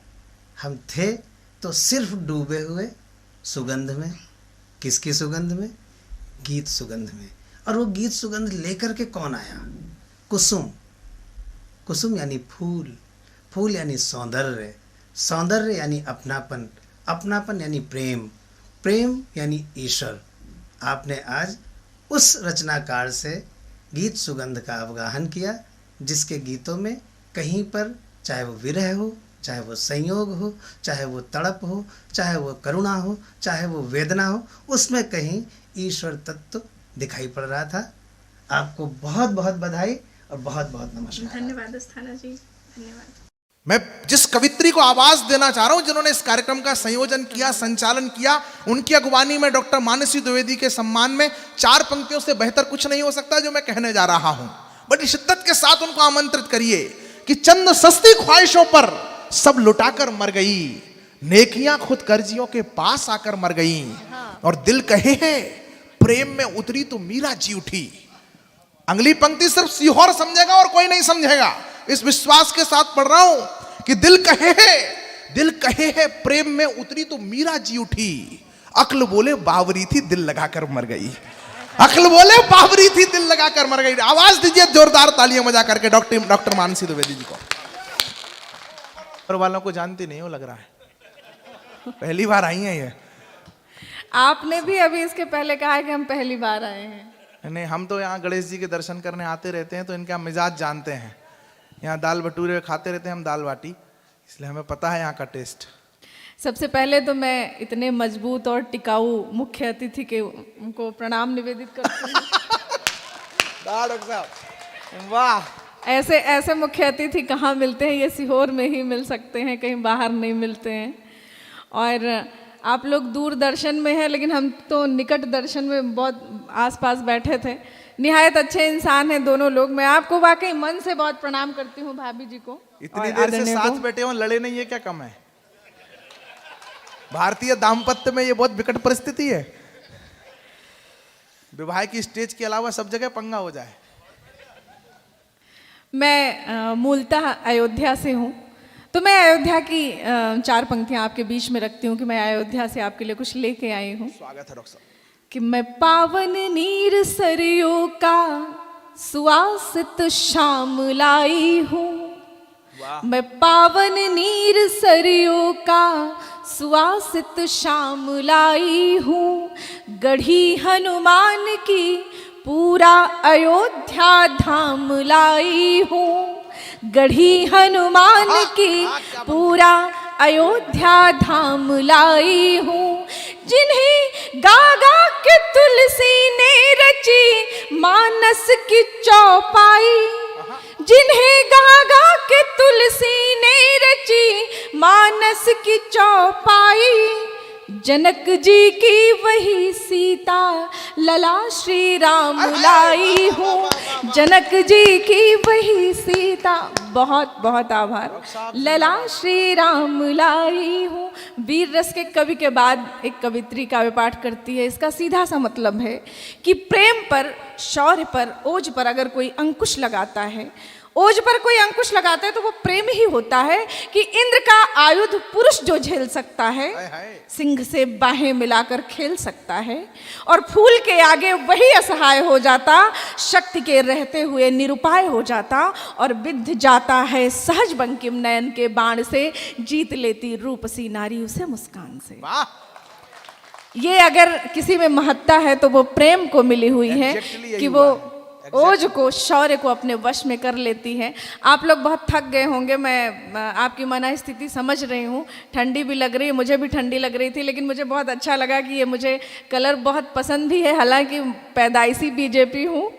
हम थे तो सिर्फ डूबे हुए सुगंध में। किसकी सुगंध में? गीत सुगंध में। और वो गीत सुगंध लेकर के कौन आया? कुसुम। कुसुम यानी फूल, फूल यानी सौंदर्य, सौंदर्य यानी अपनापन, अपनापन यानी प्रेम, प्रेम यानी ईश्वर। आपने आज उस रचनाकार से गीत सुगंध का अवगाहन किया जिसके गीतों में कहीं पर, चाहे वो विरह हो, चाहे वो संयोग हो, चाहे वो तड़प हो, चाहे वो करुणा हो, चाहे वो वेदना हो, उसमें कहीं ईश्वर तत्व दिखाई पड़ रहा था। आपको बहुत बहुत बधाई और बहुत बहुत नमस्कार। धन्यवाद अस्थाना जी, धन्यवाद। मैं जिस कवित्री को आवाज देना चाह रहा हूं, जिन्होंने इस कार्यक्रम का संयोजन किया, संचालन किया, उनकी अगवानी में डॉक्टर मानसी द्विवेदी के सम्मान में 4 पंक्तियों से बेहतर कुछ नहीं हो सकता जो मैं कहने जा रहा हूं। बड़ी शिद्दत के साथ उनको आमंत्रित करिए कि चंद सस्ती ख्वाहिशों पर सब लुटाकर मर गई, नेकियां खुद कर्जियों के पास आकर मर गई, और दिल कहे है प्रेम में उतरी तो मीरा जी उठी। अगली पंक्ति सिर्फ सीहोर समझेगा और कोई नहीं समझेगा, इस विश्वास के साथ पढ़ रहा हूं कि दिल कहे है प्रेम में उतरी तो मीरा जी उठी, अक्ल बोले बावरी थी दिल लगाकर मर गई, अक्ल बोले बावरी थी दिल लगाकर मर गई। आवाज दीजिए जोरदार तालियां बजा करके डॉक्टर मानसी द्विवेदी जी को। और वालों को जानती नहीं हो लग रहा है, पहली बार आई है ये। आपने भी अभी इसके पहले कहा है कि हम पहली बार आए हैं। नहीं, हम तो यहाँ गणेश जी के दर्शन करने आते रहते हैं तो इनका मिजाज जानते हैं। यहाँ दाल भटूरे खाते रहते हैं हम, दाल बाटी, इसलिए हमें पता है यहाँ का टेस्ट। सबसे पहले तो मैं इतने मजबूत और टिकाऊ मुख्य अतिथि के उनको प्रणाम निवेदित करती हूँ। डॉक्टर साहब वाह, ऐसे मुख्य अतिथि कहाँ मिलते हैं? ये सीहोर में ही मिल सकते हैं, कहीं बाहर नहीं मिलते हैं। और आप लोग दूरदर्शन में हैं, लेकिन हम तो निकट दर्शन में बहुत आसपास बैठे थे। निहायत अच्छे इंसान हैं दोनों लोग। मैं आपको वाकई मन से बहुत प्रणाम करती हूँ भाभी जी को। इतनी और देर से आदरणीय साथ को। बैठे हो, लड़े नहीं, है क्या कम है? भारतीय दाम्पत्य में ये बहुत विकट परिस्थिति है, विवाह की स्टेज के अलावा सब जगह पंगा हो जाए। मैं मूलतः अयोध्या से हूँ, तो मैं अयोध्या की 4 पंक्तियाँ आपके बीच में रखती हूँ कि मैं अयोध्या से आपके लिए कुछ लेके आई हूँ। स्वागत है डॉक्टर साहब। कि मैं पावन नीर सरयों का सुवासित शाम लाई हूँ, मैं पावन नीर सरयों का सुवासित शाम लाई हूँ, गढ़ी हनुमान की पूरा अयोध्या धाम लाई हूँ, गढ़ी हनुमान की पूरा अयोध्या धाम लाई हूँ, जिन्हें गा गा के तुलसी ने रची मानस की चौपाई, जिन्हें गा गा के तुलसी ने रची मानस की चौपाई, जनक जी की वही सीता लला श्री राम लाई हूँ, जनक जी की वही सीता, बहुत बहुत आभार, लला श्री राम लाई हूँ। वीर रस के कवि के बाद एक कवित्री काव्य पाठ करती है। इसका सीधा सा मतलब है कि प्रेम पर, शौर्य पर, ओज पर अगर कोई अंकुश लगाता है, ओज पर कोई अंकुश लगाता है तो वो प्रेम ही होता है कि इंद्र का आयुध पुरुष जो झेल सकता है, सिंह से बाहें मिलाकर खेल सकता है, और फूल के आगे वही असहाय हो जाता, शक्ति के रहते हुए निरुपाय हो जाता, और विद्ध जाता है सहज बंकिम नयन के बाण से, जीत लेती रूपसी नारी उसे मुस्कान से। ये अगर किसी में महत्ता है तो वो प्रेम को मिली हुई है कि वो ओज को, शौर्य को अपने वश में कर लेती है। आप लोग बहुत थक गए होंगे, मैं आपकी मना स्थिति समझ रही हूँ, ठंडी भी लग रही है, मुझे भी ठंडी लग रही थी, लेकिन मुझे बहुत अच्छा लगा कि ये मुझे कलर बहुत पसंद भी है, हालांकि पैदाइशी बीजेपी हूँ,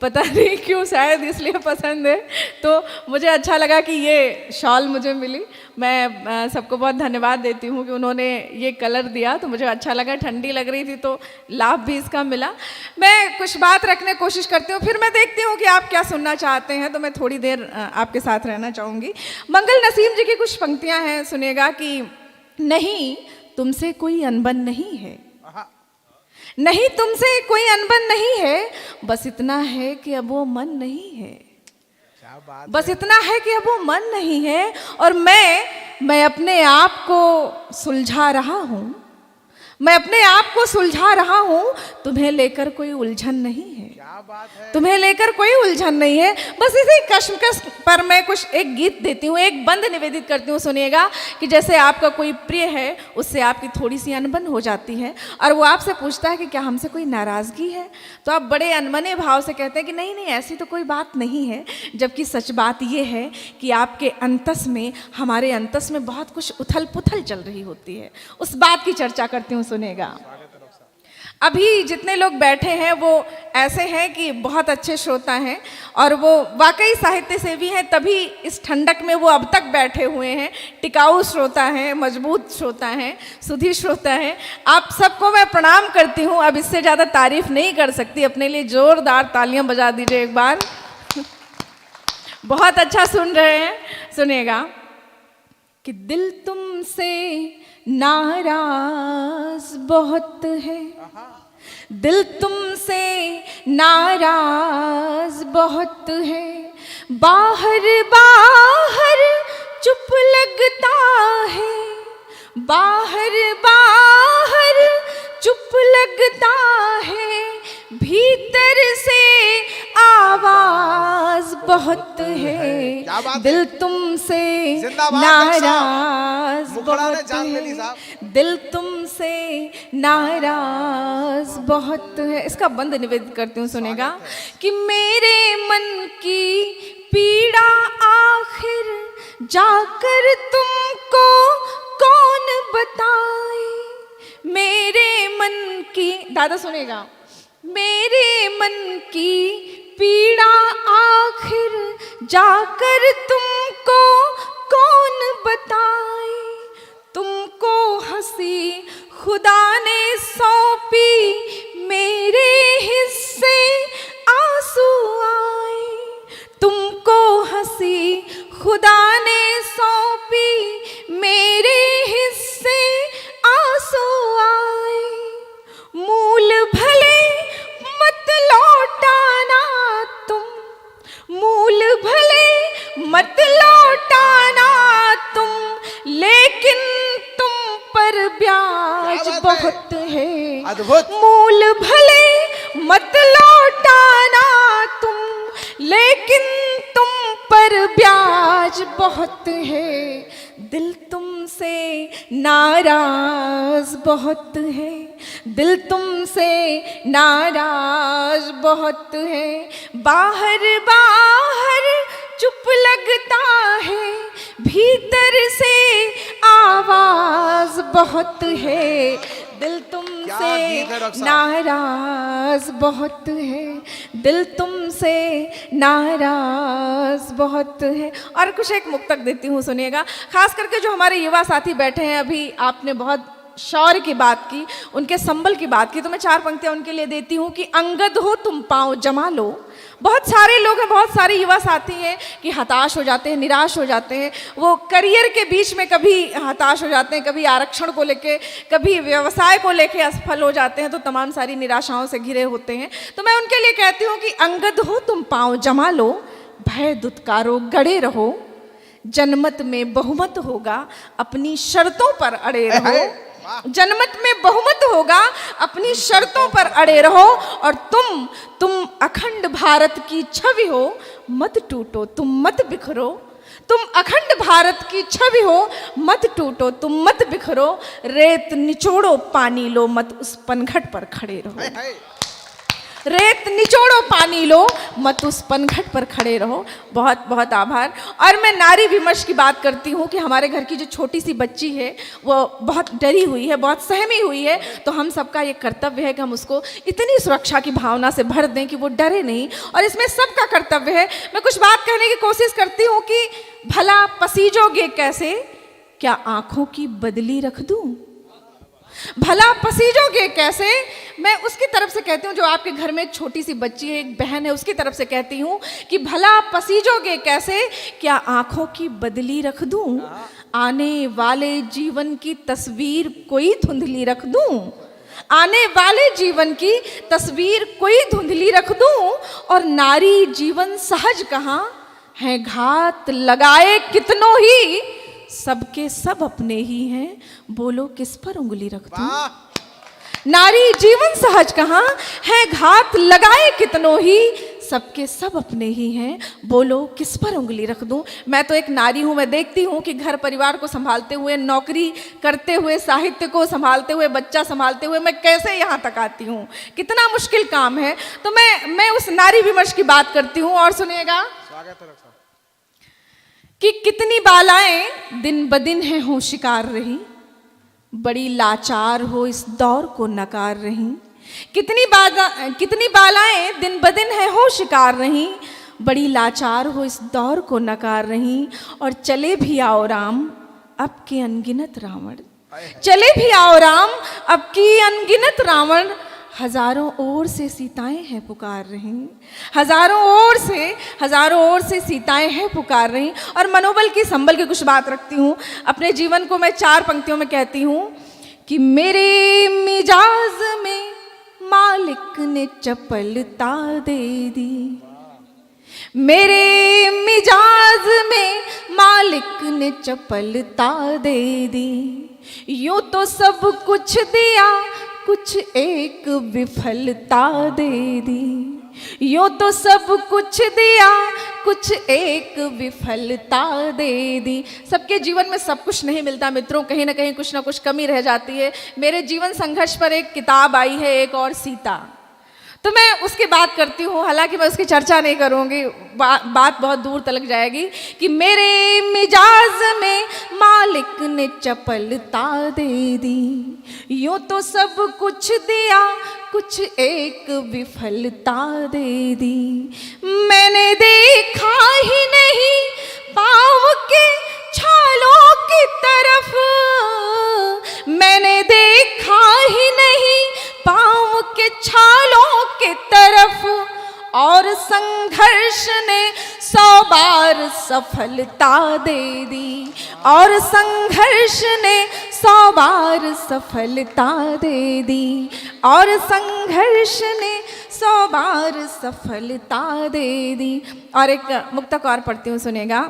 पता नहीं क्यों, शायद इसलिए पसंद है, तो मुझे अच्छा लगा कि ये शॉल मुझे मिली। मैं सबको बहुत धन्यवाद देती हूँ कि उन्होंने ये कलर दिया, तो मुझे अच्छा लगा। ठंडी लग रही थी तो लाभ भी इसका मिला। मैं कुछ बात रखने की कोशिश करती हूँ, फिर मैं देखती हूँ कि आप क्या सुनना चाहते हैं, तो मैं थोड़ी देर आपके साथ रहना चाहूँगी। मंगल नसीम जी की कुछ पंक्तियाँ हैं, सुनिएगा कि नहीं तुमसे कोई अनबन नहीं है, नहीं तुमसे कोई अनबन नहीं है, बस इतना है कि अब वो मन नहीं है, क्या बात, बस इतना है कि अब वो मन नहीं है, और मैं अपने आप को सुलझा रहा हूँ, मैं अपने आप को सुलझा रहा हूँ, तुम्हें लेकर कोई उलझन नहीं है, क्या बात है, तुम्हें लेकर कोई उलझन नहीं है। बस इसी कश्मकश पर मैं कुछ एक गीत देती हूँ, एक बंद निवेदित करती हूँ, सुनिएगा कि जैसे आपका कोई प्रिय है, उससे आपकी थोड़ी सी अनबन हो जाती है, और वो आपसे पूछता है कि क्या हमसे कोई नाराज़गी है, तो आप बड़े अनमने भाव से कहते हैं कि नहीं नहीं ऐसी तो कोई बात नहीं है, जबकि सच बात ये है कि आपके अंतस में, हमारे अंतस में बहुत कुछ उथल पुथल चल रही होती है। उस बात की चर्चा करती हूँ, सुनेगा। अभी जितने लोग बैठे हैं वो ऐसे हैं कि बहुत अच्छे श्रोता हैं, और वो वाकई साहित्य सेवी हैं, तभी इस ठंडक में वो अब तक बैठे हुए हैं। टिकाऊ श्रोता हैं, मजबूत श्रोता हैं, सुधी श्रोता हैं। आप सबको मैं प्रणाम करती हूँ। अब इससे ज़्यादा तारीफ नहीं कर सकती, अपने लिए जोरदार तालियां बजा दीजिए एक बार। बहुत अच्छा सुन रहे हैं, सुनिएगा कि दिल तुमसे नाराज बहुत है, दिल तुमसे नाराज बहुत है, बाहर बाहर चुप लगता है, बाहर बाहर चुप लगता है, भीतर से आवाज बहुत है, दिल तुमसे नाराज बहुत है, दिल तुमसे नाराज बहुत है। इसका बंद निवेदित करती हूँ, सुनेगा कि मेरे मन की पीड़ा आखिर जाकर तुमको कौन बताए, मेरे मन की, दादा सुनेगा, मेरे मन की पीड़ा आखिर जाकर तुमको कौन बताए, तुमको हंसी खुदा ने सौंपी मेरे हिस्से खुदा ने सौंपी मेरे हिस्से आंसू आए, मूल भले मत लौटाना तुम, मूल भले मत लौटाना तुम, लेकिन तुम पर ब्याज क्या बात है? बहुत है। अद्भुत। मूल भले मत लौटाना तुम, लेकिन तुम पर ब्याज बहुत है। दिल तुमसे नाराज बहुत है, दिल तुमसे नाराज बहुत है। बाहर बाहर चुप लगता है, भीतर से आवाज बहुत है। दिल क्या तुमसे गीत है डॉक्टर साहब। नाराज बहुत है, दिल तुमसे नाराज बहुत है। और कुछ एक मुक्तक देती हूँ, सुनिएगा। खास करके जो हमारे युवा साथी बैठे हैं, अभी आपने बहुत शौर्य की बात की, उनके संबल की बात की, तो मैं 4 पंक्तियां उनके लिए देती हूँ कि अंगद हो तुम पाँव जमा लो। बहुत सारे लोग हैं, बहुत सारे युवा साथी हैं कि हताश हो जाते हैं, निराश हो जाते हैं। वो करियर के बीच में कभी हताश हो जाते हैं, कभी आरक्षण को लेके, कभी व्यवसाय को लेके असफल हो जाते हैं, तो तमाम सारी निराशाओं से घिरे होते हैं। तो मैं उनके लिए कहती हूँ कि अंगद हो तुम पाँव जमा लो, भय दुत्कारो गड़े रहो, जनमत में बहुमत होगा, अपनी शर्तों पर अड़े रहो। जनमत में बहुमत होगा, अपनी शर्तों पर अड़े रहो। और तुम अखंड भारत की छवि हो, मत टूटो तुम मत बिखरो। तुम अखंड भारत की छवि हो, मत टूटो तुम मत बिखरो। रेत निचोड़ो पानी लो, मत उस पनघट पर खड़े रहो। रेत निचोड़ो पानी लो, मत उस पनघट पर खड़े रहो। बहुत बहुत आभार। और मैं नारी विमर्श की बात करती हूँ कि हमारे घर की जो छोटी सी बच्ची है वो बहुत डरी हुई है, बहुत सहमी हुई है, तो हम सबका ये कर्तव्य है कि हम उसको इतनी सुरक्षा की भावना से भर दें कि वो डरे नहीं। और इसमें सबका कर्तव्य है। मैं कुछ बात कहने की कोशिश करती हूँ कि भला पसीजोगे कैसे, क्या आंखों की बदली रख दूं? भला पसीजोगे कैसे, मैं उसकी तरफ से कहती हूँ जो आपके घर में एक छोटी सी बच्ची है, एक बहन है, उसकी तरफ से कहती हूँ कि भला पसीजोगे कैसे, क्या आंखों की बदली रख दूं? आने वाले जीवन की तस्वीर कोई धुंधली रख दूं? आने वाले जीवन की तस्वीर कोई धुंधली रख दूं? और नारी जीवन सहज कहाँ है, घात लगाए कितनों ही, सबके सब अपने ही हैं, बोलो किस पर उंगली रख दूं? नारी जीवन सहज कहाँ है, घात लगाए कितनों ही, सबके सब अपने ही हैं, बोलो किस पर उंगली रख दूं? मैं तो एक नारी हूँ, मैं देखती हूँ कि घर परिवार को संभालते हुए, नौकरी करते हुए, साहित्य को संभालते हुए, बच्चा संभालते हुए मैं कैसे यहाँ तक आती हूँ, कितना मुश्किल काम है। तो मैं उस नारी विमर्श की बात करती हूँ। और सुनिएगा कि कितनी बालाएं दिन ब दिन है हो शिकार रही, बड़ी लाचार हो इस दौर को नकार रही। कितनी बालाएं दिन ब दिन है हो शिकार रही, बड़ी लाचार हो इस दौर को नकार रही। और चले भी आओ राम अब के अनगिनत रावण, चले भी आओ राम अब की अनगिनत रावण। हजारों ओर से सीताएं हैं पुकार रही, हजारों ओर से सीताएं हैं पुकार रही। और मनोबल की संबल की कुछ बात रखती हूँ। अपने जीवन को मैं 4 पंक्तियों में कहती हूँ कि मेरे मिजाज में मालिक ने चपलता दे दी, मेरे मिजाज में मालिक ने चपलता दे दी। यूं तो सब कुछ दिया, कुछ एक विफलता दे दी। यूं तो सब कुछ दिया, कुछ एक विफलता दे दी। सबके जीवन में सब कुछ नहीं मिलता मित्रों, कहीं ना कहीं कुछ ना कुछ कमी रह जाती है। मेरे जीवन संघर्ष पर एक किताब आई है, एक और सीता, तो मैं उसकी बात करती हूँ। हालांकि मैं उसकी चर्चा नहीं करूँगी, बात बहुत दूर तलक जाएगी। कि मेरे मिजाज में मालिक ने चपलता दे दी, यूं तो सब कुछ दिया, कुछ एक विफलता दे दी। मैंने देखा ही नहीं पाँव के छालों की तरफ, मैंने देखा ही नहीं पाँव के छालों की तरफ। और संघर्ष ने 100 बार सफलता दे दी, और संघर्ष ने 100 बार सफलता दे दी, और संघर्ष ने 100 बार सफलता दे दी। और एक मुक्तक और पढ़ती हूँ, सुनेगा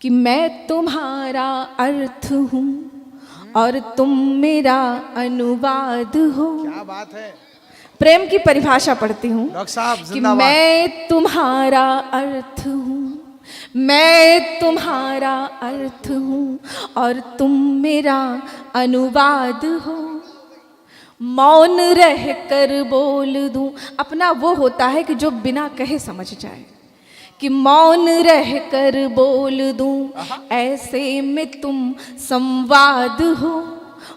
कि मैं तुम्हारा अर्थ हूँ और तुम मेरा अनुवाद हो। क्या बात है। प्रेम की परिभाषा पढ़ती हूँ डॉक्टर साहब कि जिंदाबाद। मैं तुम्हारा अर्थ हूँ, मैं तुम्हारा अर्थ हूँ और तुम मेरा अनुवाद हो। मौन रह कर बोल दूं, अपना वो होता है कि जो बिना कहे समझ जाए, कि मौन रह कर बोल दूं, ऐसे में तुम संवाद हो।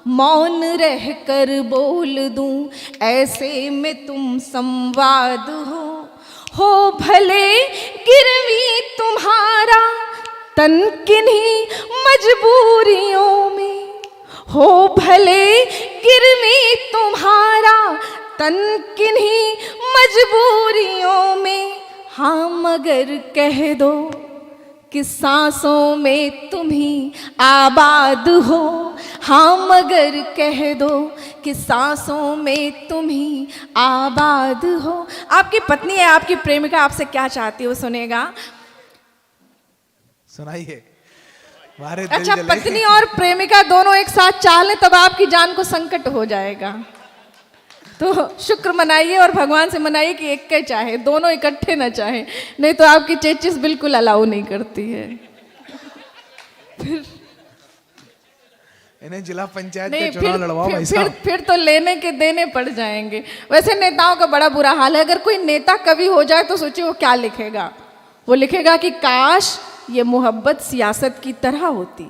मौन रह कर बोल दूं, ऐसे में तुम संवाद हो भले गिरवी तुम्हारा तन किन्हीं मजबूरियों में, हो भले गिरवी तुम्हारा तन किन्हीं मजबूरियों में, हाँ मगर कह दो कि सांसों में तुम ही आबाद हो। हाँ मगर कह दो कि सांसों में तुम ही आबाद हो। आपकी पत्नी है, आपकी प्रेमिका आपसे क्या चाहती हो, सुनेगा। सुनाइए। हमारे दिल अच्छा, जले। पत्नी और प्रेमिका दोनों एक साथ चाह लें तब आपकी जान को संकट हो जाएगा। तो शुक्र मनाइए और भगवान से मनाइए कि एक के चाहे, दोनों इकट्ठे ना चाहे, नहीं तो आपकी चेचिस बिल्कुल अलाउ नहीं करती है। इन्हें जिला पंचायत नहीं, के चुनाव लड़वाओ भाई साहब। फिर तो लेने के देने पड़ जाएंगे। वैसे नेताओं का बड़ा बुरा हाल है। अगर कोई नेता कवि हो जाए तो सोचिए वो क्या लिखेगा। वो लिखेगा कि काश ये मोहब्बत सियासत की तरह होती,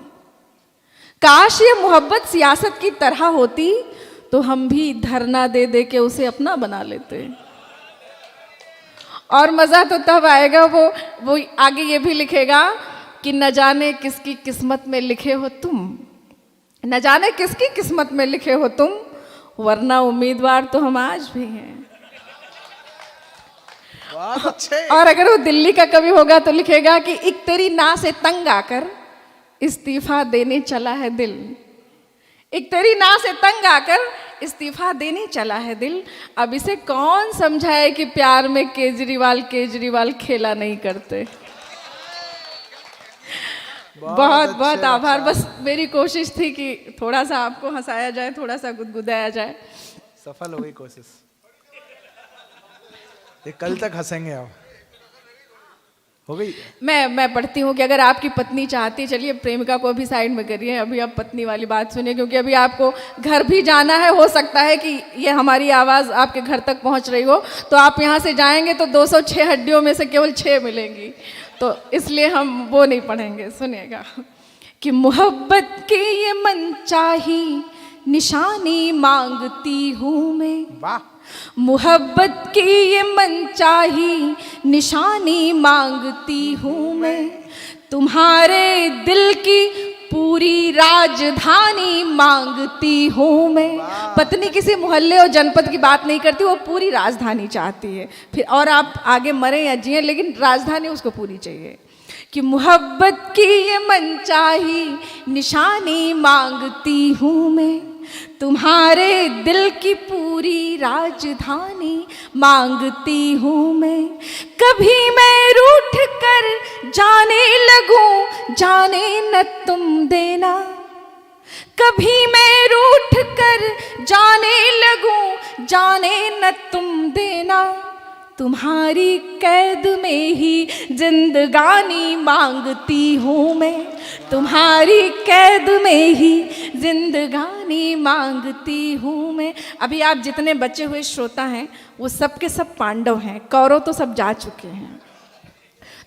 काश ये मोहब्बत सियासत की तरह होती, तो हम भी धरना दे दे के उसे अपना बना लेते। और मज़ा तो तब आएगा, वो आगे ये भी लिखेगा कि न जाने किसकी किस्मत में लिखे हो तुम, न जाने किसकी किस्मत में लिखे हो तुम, वरना उम्मीदवार तो हम आज भी हैं। बहुत अच्छे। और अगर वो दिल्ली का कवि होगा तो लिखेगा कि एक तेरी ना से तंग आकर इस्तीफा देने चला है दिल, एक तेरी ना से तंग आकर इस्तीफा देने चला है दिल। अब इसे कौन समझाए कि प्यार में केजरीवाल खेला नहीं करते। बहुत बहुत आभार। बस मेरी कोशिश थी कि थोड़ा सा आपको हंसाया जाए, थोड़ा सा गुदगुदाया जाए। सफल हो गई कोशिश। ये कल तक हंसेंगे आप। हो गई। मैं पढ़ती हूँ कि अगर आपकी पत्नी चाहती है, चलिए प्रेमिका को अभी साइड में करिए, अभी आप पत्नी वाली बात सुनिए, क्योंकि अभी आपको घर भी जाना है। हो सकता है कि ये हमारी आवाज़ आपके घर तक पहुँच रही हो, तो आप यहाँ से जाएंगे तो 206 हड्डियों में से केवल 6 मिलेंगी, तो इसलिए हम वो नहीं पढ़ेंगे। सुनिएगा कि मोहब्बत की ये मनचाही निशानी मांगती हूँ मैं, वाह। मोहब्बत की ये मनचाही निशानी मांगती हूँ मैं, तुम्हारे दिल की पूरी राजधानी मांगती हूँ मैं। पत्नी किसी मोहल्ले और जनपद की बात नहीं करती, वो पूरी राजधानी चाहती है। फिर और आप आगे मरे या जिए, लेकिन राजधानी उसको पूरी चाहिए। कि मोहब्बत की ये मनचाही निशानी मांगती हूँ मैं, तुम्हारे दिल की पूरी राजधानी मांगती हूँ मैं। कभी मैं रूठ कर जाने लगूं, जाने न तुम देना, कभी मैं रूठ कर जाने लगूं, जाने न तुम देना, तुम्हारी कैद में ही जिंदगानी मांगती हूँ मैं, तुम्हारी कैद में ही जिंदगानी मांगती हूँ मैं। अभी आप जितने बचे हुए श्रोता हैं वो सब के सब पांडव हैं, कौरव तो सब जा चुके हैं।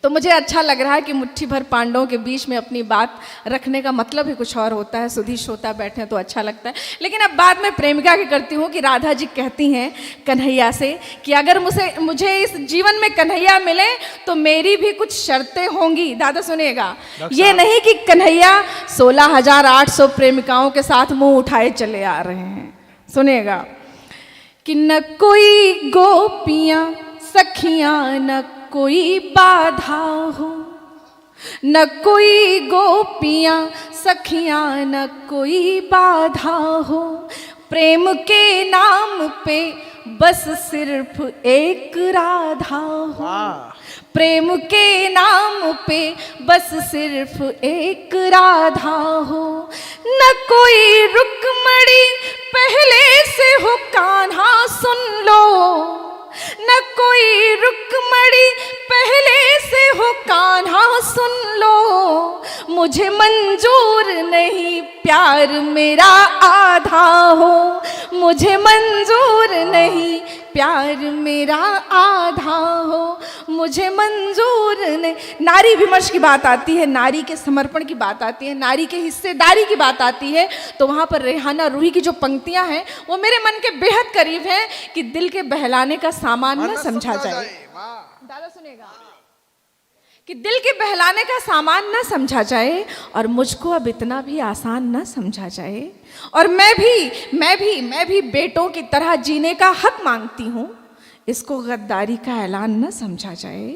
तो मुझे अच्छा लग रहा है कि मुट्ठी भर पांडवों के बीच में अपनी बात रखने का मतलब ही कुछ और होता है। सुधी श्रोता बैठे तो अच्छा लगता है। लेकिन अब बात मैं प्रेमिका की करती हूँ कि राधा जी कहती हैं कन्हैया से कि अगर मुझे इस जीवन में कन्हैया मिले तो मेरी भी कुछ शर्तें होंगी। दादा सुनिएगा, ये नहीं कि कन्हैया 16,800 प्रेमिकाओं के साथ मुंह उठाए चले आ रहे हैं। सुनिएगा कि न कोई गोपियाँ सखियाँ, न कोई बाधा हो, न कोई गोपियाँ सखियाँ, न कोई बाधा हो। प्रेम के नाम पे बस सिर्फ एक राधा हो, प्रेम के नाम पे बस सिर्फ एक राधा हो। न कोई रुक्मणी पहले से हो कान्हा सुन लो, न कोई रुक्मणी पहले से हो कान्हा सुन लो। मुझे मंजूर नहीं प्यार मेरा आधा हो, मुझे मंजूर नहीं प्यार मेरा आधा हो, मुझे मंजूर नहीं। नारी विमर्श की बात आती है, नारी के समर्पण की बात आती है, नारी के हिस्सेदारी की बात आती है, तो वहाँ पर रेहाना रूही की जो पंक्तियाँ हैं वो मेरे मन के बेहद करीब हैं कि दिल के बहलाने का सामान न समझा जाए। दादा सुनेगा कि दिल के बहलाने का सामान न समझा जाए और मुझको अब इतना भी आसान न समझा जाए। और मैं भी बेटों की तरह जीने का हक मांगती हूँ, इसको गद्दारी का ऐलान न समझा जाए।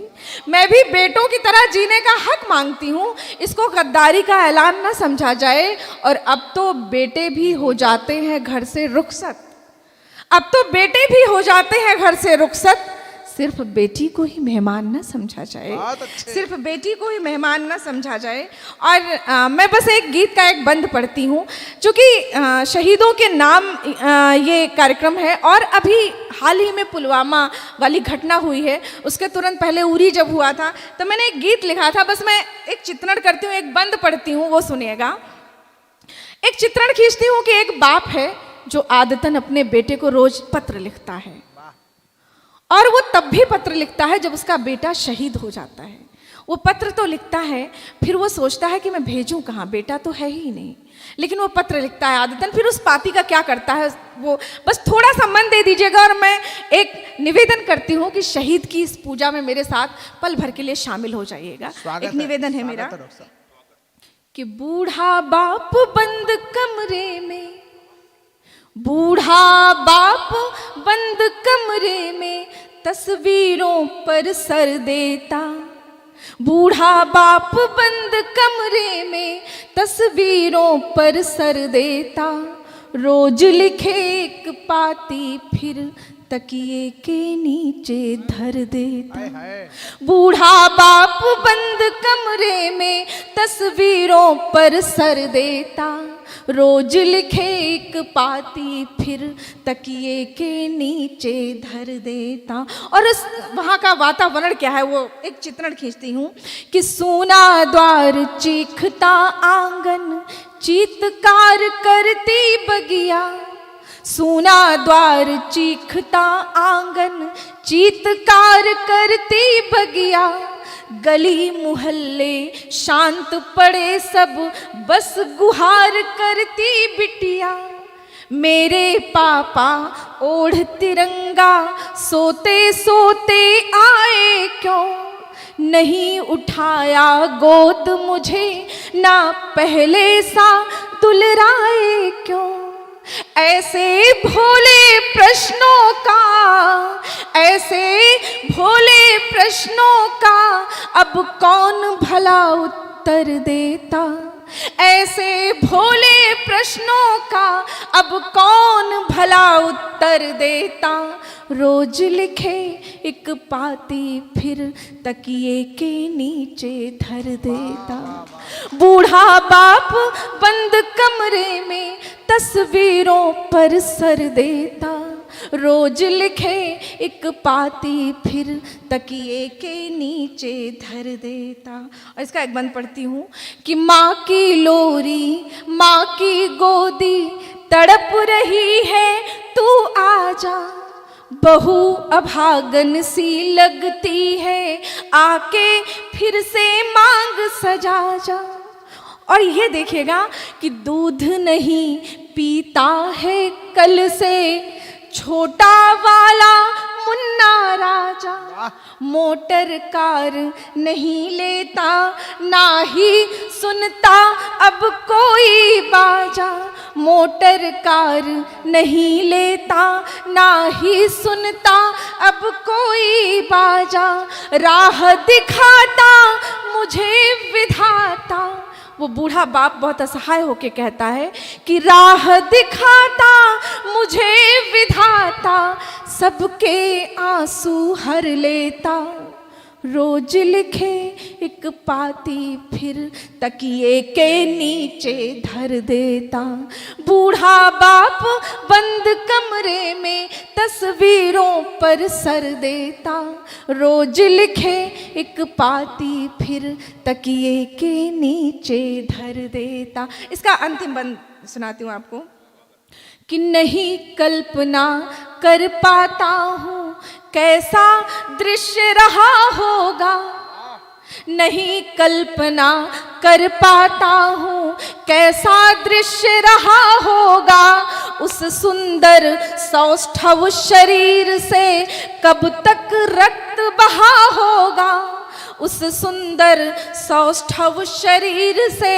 मैं भी बेटों की तरह जीने का हक मांगती हूँ, इसको गद्दारी का ऐलान न समझा जाए। और अब तो बेटे भी हो जाते हैं घर से रुखसत, अब तो बेटे भी हो जाते हैं घर से रुखसत। सिर्फ बेटी को ही मेहमान न समझा जाए, सिर्फ बेटी को ही मेहमान न समझा जाए। और मैं बस एक गीत का एक बंद पढ़ती हूँ, चूँकि शहीदों के नाम ये कार्यक्रम है और अभी हाल ही में पुलवामा वाली घटना हुई है, उसके तुरंत पहले उरी जब हुआ था तो मैंने एक गीत लिखा था। बस मैं एक चित्रण करती हूँ, एक बंद पढ़ती हूँ, वो सुनिएगा। एक चित्रण खींचती हूँ कि एक बाप है जो आदतन अपने बेटे को रोज पत्र लिखता है, और वो तब भी पत्र लिखता है जब उसका बेटा शहीद हो जाता है। वो पत्र तो लिखता है, फिर वो सोचता है कि मैं भेजूं कहाँ, बेटा तो है ही नहीं, लेकिन वो पत्र लिखता है आदतन। फिर उस पापी का क्या करता है, वो बस थोड़ा सा मन दे दीजिएगा और मैं एक निवेदन करती हूँ कि शहीद की इस पूजा में मेरे साथ पल भर के लिए शामिल हो जाइएगा। एक निवेदन है मेरा कि बूढ़ा बाप बंद कमरे में, बूढ़ा बाप बंद कमरे में तस्वीरों पर सर देता, बूढ़ा बाप बंद कमरे में तस्वीरों पर सर देता। रोज लिखे एक पाती फिर तकिए के नीचे धर देता। बूढ़ा बाप बंद कमरे में तस्वीरों पर सर देता, रोज लिखे एक पाती फिर तकिए के नीचे धर देता। और उस वहाँ का वातावरण क्या है वो एक चित्रण खींचती हूँ कि सूना द्वार चीखता आंगन चीत्कार करती बगिया, सूना द्वार चीखता आंगन चीत्कार करती बगिया। गली मुहल्ले शांत पड़े सब बस गुहार करती बिटिया। मेरे पापा ओढ़ तिरंगा सोते सोते आए क्यों, नहीं उठाया गोद मुझे ना पहले सा दुलराए क्यों। ऐसे भोले प्रश्नों का, ऐसे भोले प्रश्नों का अब कौन भला उत्तर देता, ऐसे भोले प्रश्नों का अब कौन भला उत्तर देता। रोज लिखे एक पाती फिर तकिए के नीचे धर देता। बूढ़ा बाप बंद कमरे में तस्वीरों पर सर देता, रोज लिखे एक पाती फिर तकिए के नीचे धर देता। और इसका एक बंद पढ़ती हूँ कि माँ की लोरी माँ की गोदी तड़प रही है तू आजा, बहू अभागन सी लगती है आके फिर से मांग सजा जा। और ये देखिएगा कि दूध नहीं पीता है कल से छोटा वाला मुन्ना राजा, मोटर कार नहीं लेता ना ही सुनता अब कोई बाजा। मोटर कार नहीं लेता, ना ही सुनता अब कोई बाजा। राह दिखाता मुझे विधाता, वो बूढ़ा बाप बहुत असहाय होके कहता है कि राह दिखाता मुझे विधाता, सबके आंसू हर लेता। रोज लिखे एक पाती फिर तकिए के नीचे धर देता। बूढ़ा बाप बंद कमरे में तस्वीरों पर सर देता। रोज लिखे एक पाती फिर तकिए के नीचे धर देता। इसका अंतिम बंद सुनाती हूँ आपको कि नहीं कल्पना कर पाता हूँ कैसा दृश्य रहा होगा। नहीं कल्पना कर पाता हूँ कैसा दृश्य रहा होगा। उस सुंदर सौष्ठव शरीर से कब तक रक्त बहा होगा। उस सुंदर सौष्ठव शरीर से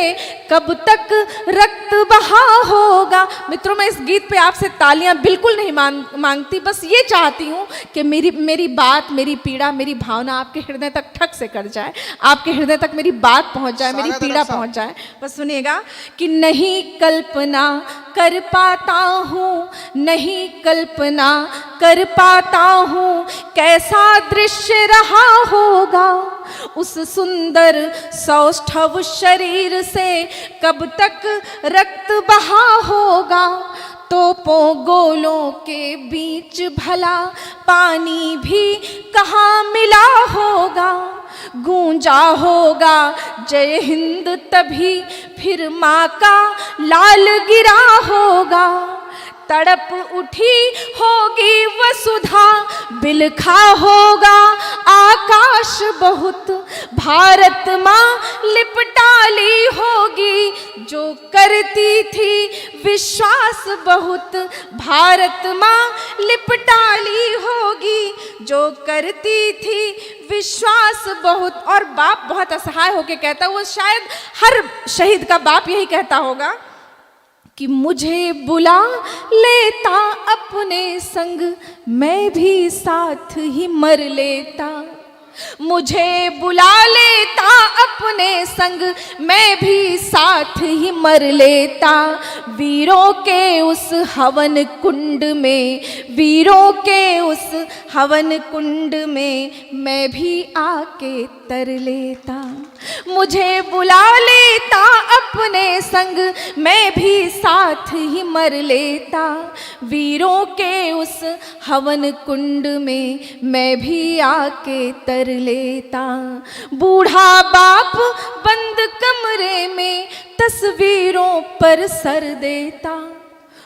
कब तक रक्त बहा होगा। मित्रों, मैं इस गीत पे आपसे तालियां बिल्कुल नहीं मांगती, बस ये चाहती हूँ कि मेरी बात, मेरी पीड़ा, मेरी भावना आपके हृदय तक ठक से कर जाए, आपके हृदय तक मेरी बात पहुँच जाए, मेरी पीड़ा पहुँच जाए। बस सुनिएगा कि नहीं कल्पना कर पाता हूँ, नहीं कल्पना कर पाता हूँ कैसा दृश्य रहा होगा। उस सुंदर सौष्ठव शरीर से कब तक रक्त बहा होगा। तोपों गोलों के बीच भला पानी भी कहाँ मिला होगा। गूंजा होगा जय हिंद तभी फिर माँ का लाल गिरा होगा। तड़प उठी होगी वसुधा बिलखा होगा आकाश बहुत। भारत माँ लिपटाली होगी जो करती थी विश्वास बहुत। भारत माँ लिपटाली होगी जो करती थी विश्वास बहुत। और बाप बहुत असहाय होके कहता, वो शायद हर शहीद का बाप यही कहता होगा कि मुझे बुला लेता अपने संग मैं भी साथ ही मर लेता। मुझे बुला लेता अपने संग मैं भी साथ ही मर लेता। वीरों के उस हवन कुंड में, वीरों के उस हवन कुंड में मैं भी आके तर लेता। मुझे बुला लेता अपने संग मैं भी साथ ही मर लेता। वीरों के उस हवन कुंड में मैं भी आके तर लेता। बूढ़ा बाप बंद कमरे में तस्वीरों पर सर देता।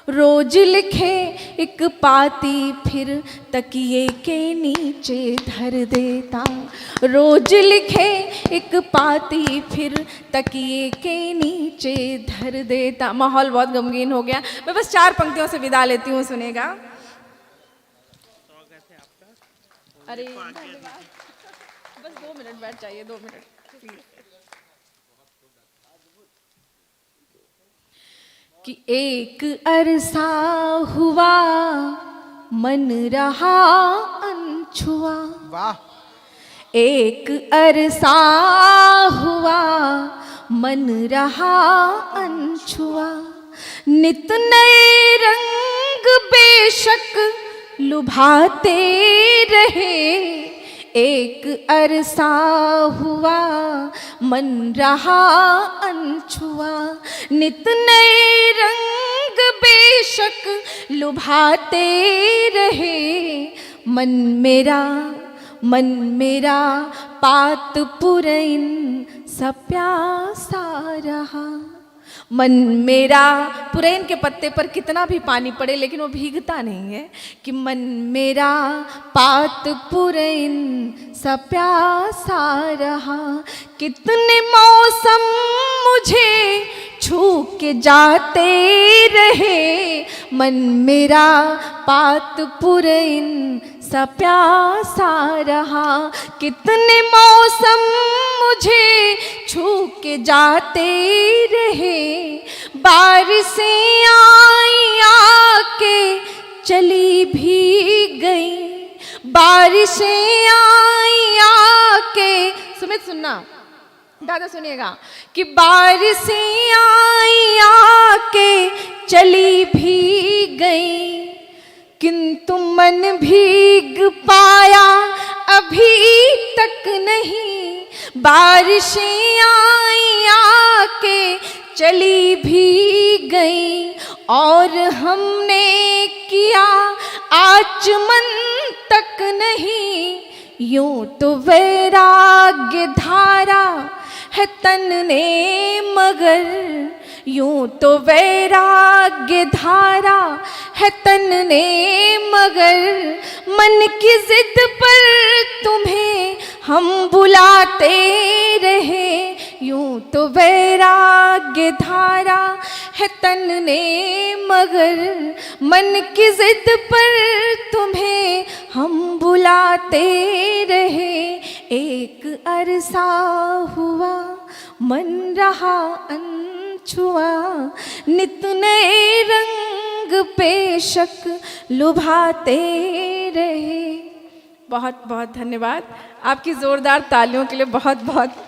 रोज लिखे एक पाती फिर तकिए के नीचे धर देता। रोज लिखे एक पाती फिर तकिए के नीचे धर देता। माहौल बहुत गमगीन हो गया, मैं बस 4 पंक्तियों से विदा लेती हूँ, सुनेगा। अरे बस 2 मिनट बैठ जाइए, 2 मिनट प्लीज। कि एक अरसा हुआ मन रहा अनछुआ। वाह। एक अरसा हुआ मन रहा अनछुआ। नित नए रंग बेशक लुभाते रहे। एक अरसा हुआ मन रहा अनछुआ। नित नए रंग बेशक लुभाते रहे। मन मेरा पात पुरैन सा प्यासा रहा। मन मेरा, पुरैन के पत्ते पर कितना भी पानी पड़े लेकिन वो भीगता नहीं है। कि मन मेरा पात पुरैन सा प्यासा रहा। कितने मौसम मुझे छू के जाते रहे। मन मेरा पात पुरैन सा प्यासा रहा। कितने मौसम मुझे छू के जाते रहे। बारिशें बारिशें आई आके, सुमित सुनना, दादा सुनिएगा, कि बारिशें आई आके चली भी गई, किंतु मन भीग पाया अभी तक नहीं। बारिशें आई आके चली भी गई, और हमने किया आचमन तक नहीं। यूं तो वैराग्य धारा है तन ने मगर, यूं तो वैराग्य धारा है तन ने मगर, मन की जिद पर तुम्हें हम बुलाते रहे। यूं तो वैराग्य धारा है तन ने मगर, मन की जिद पर तुम्हें हम बुलाते रहे। एक अरसा हुआ मन रहा अनछुआ, नित नए रंग पेशक लुभाते रहे। बहुत बहुत धन्यवाद। आपकी जोरदार तालियों के लिए बहुत बहुत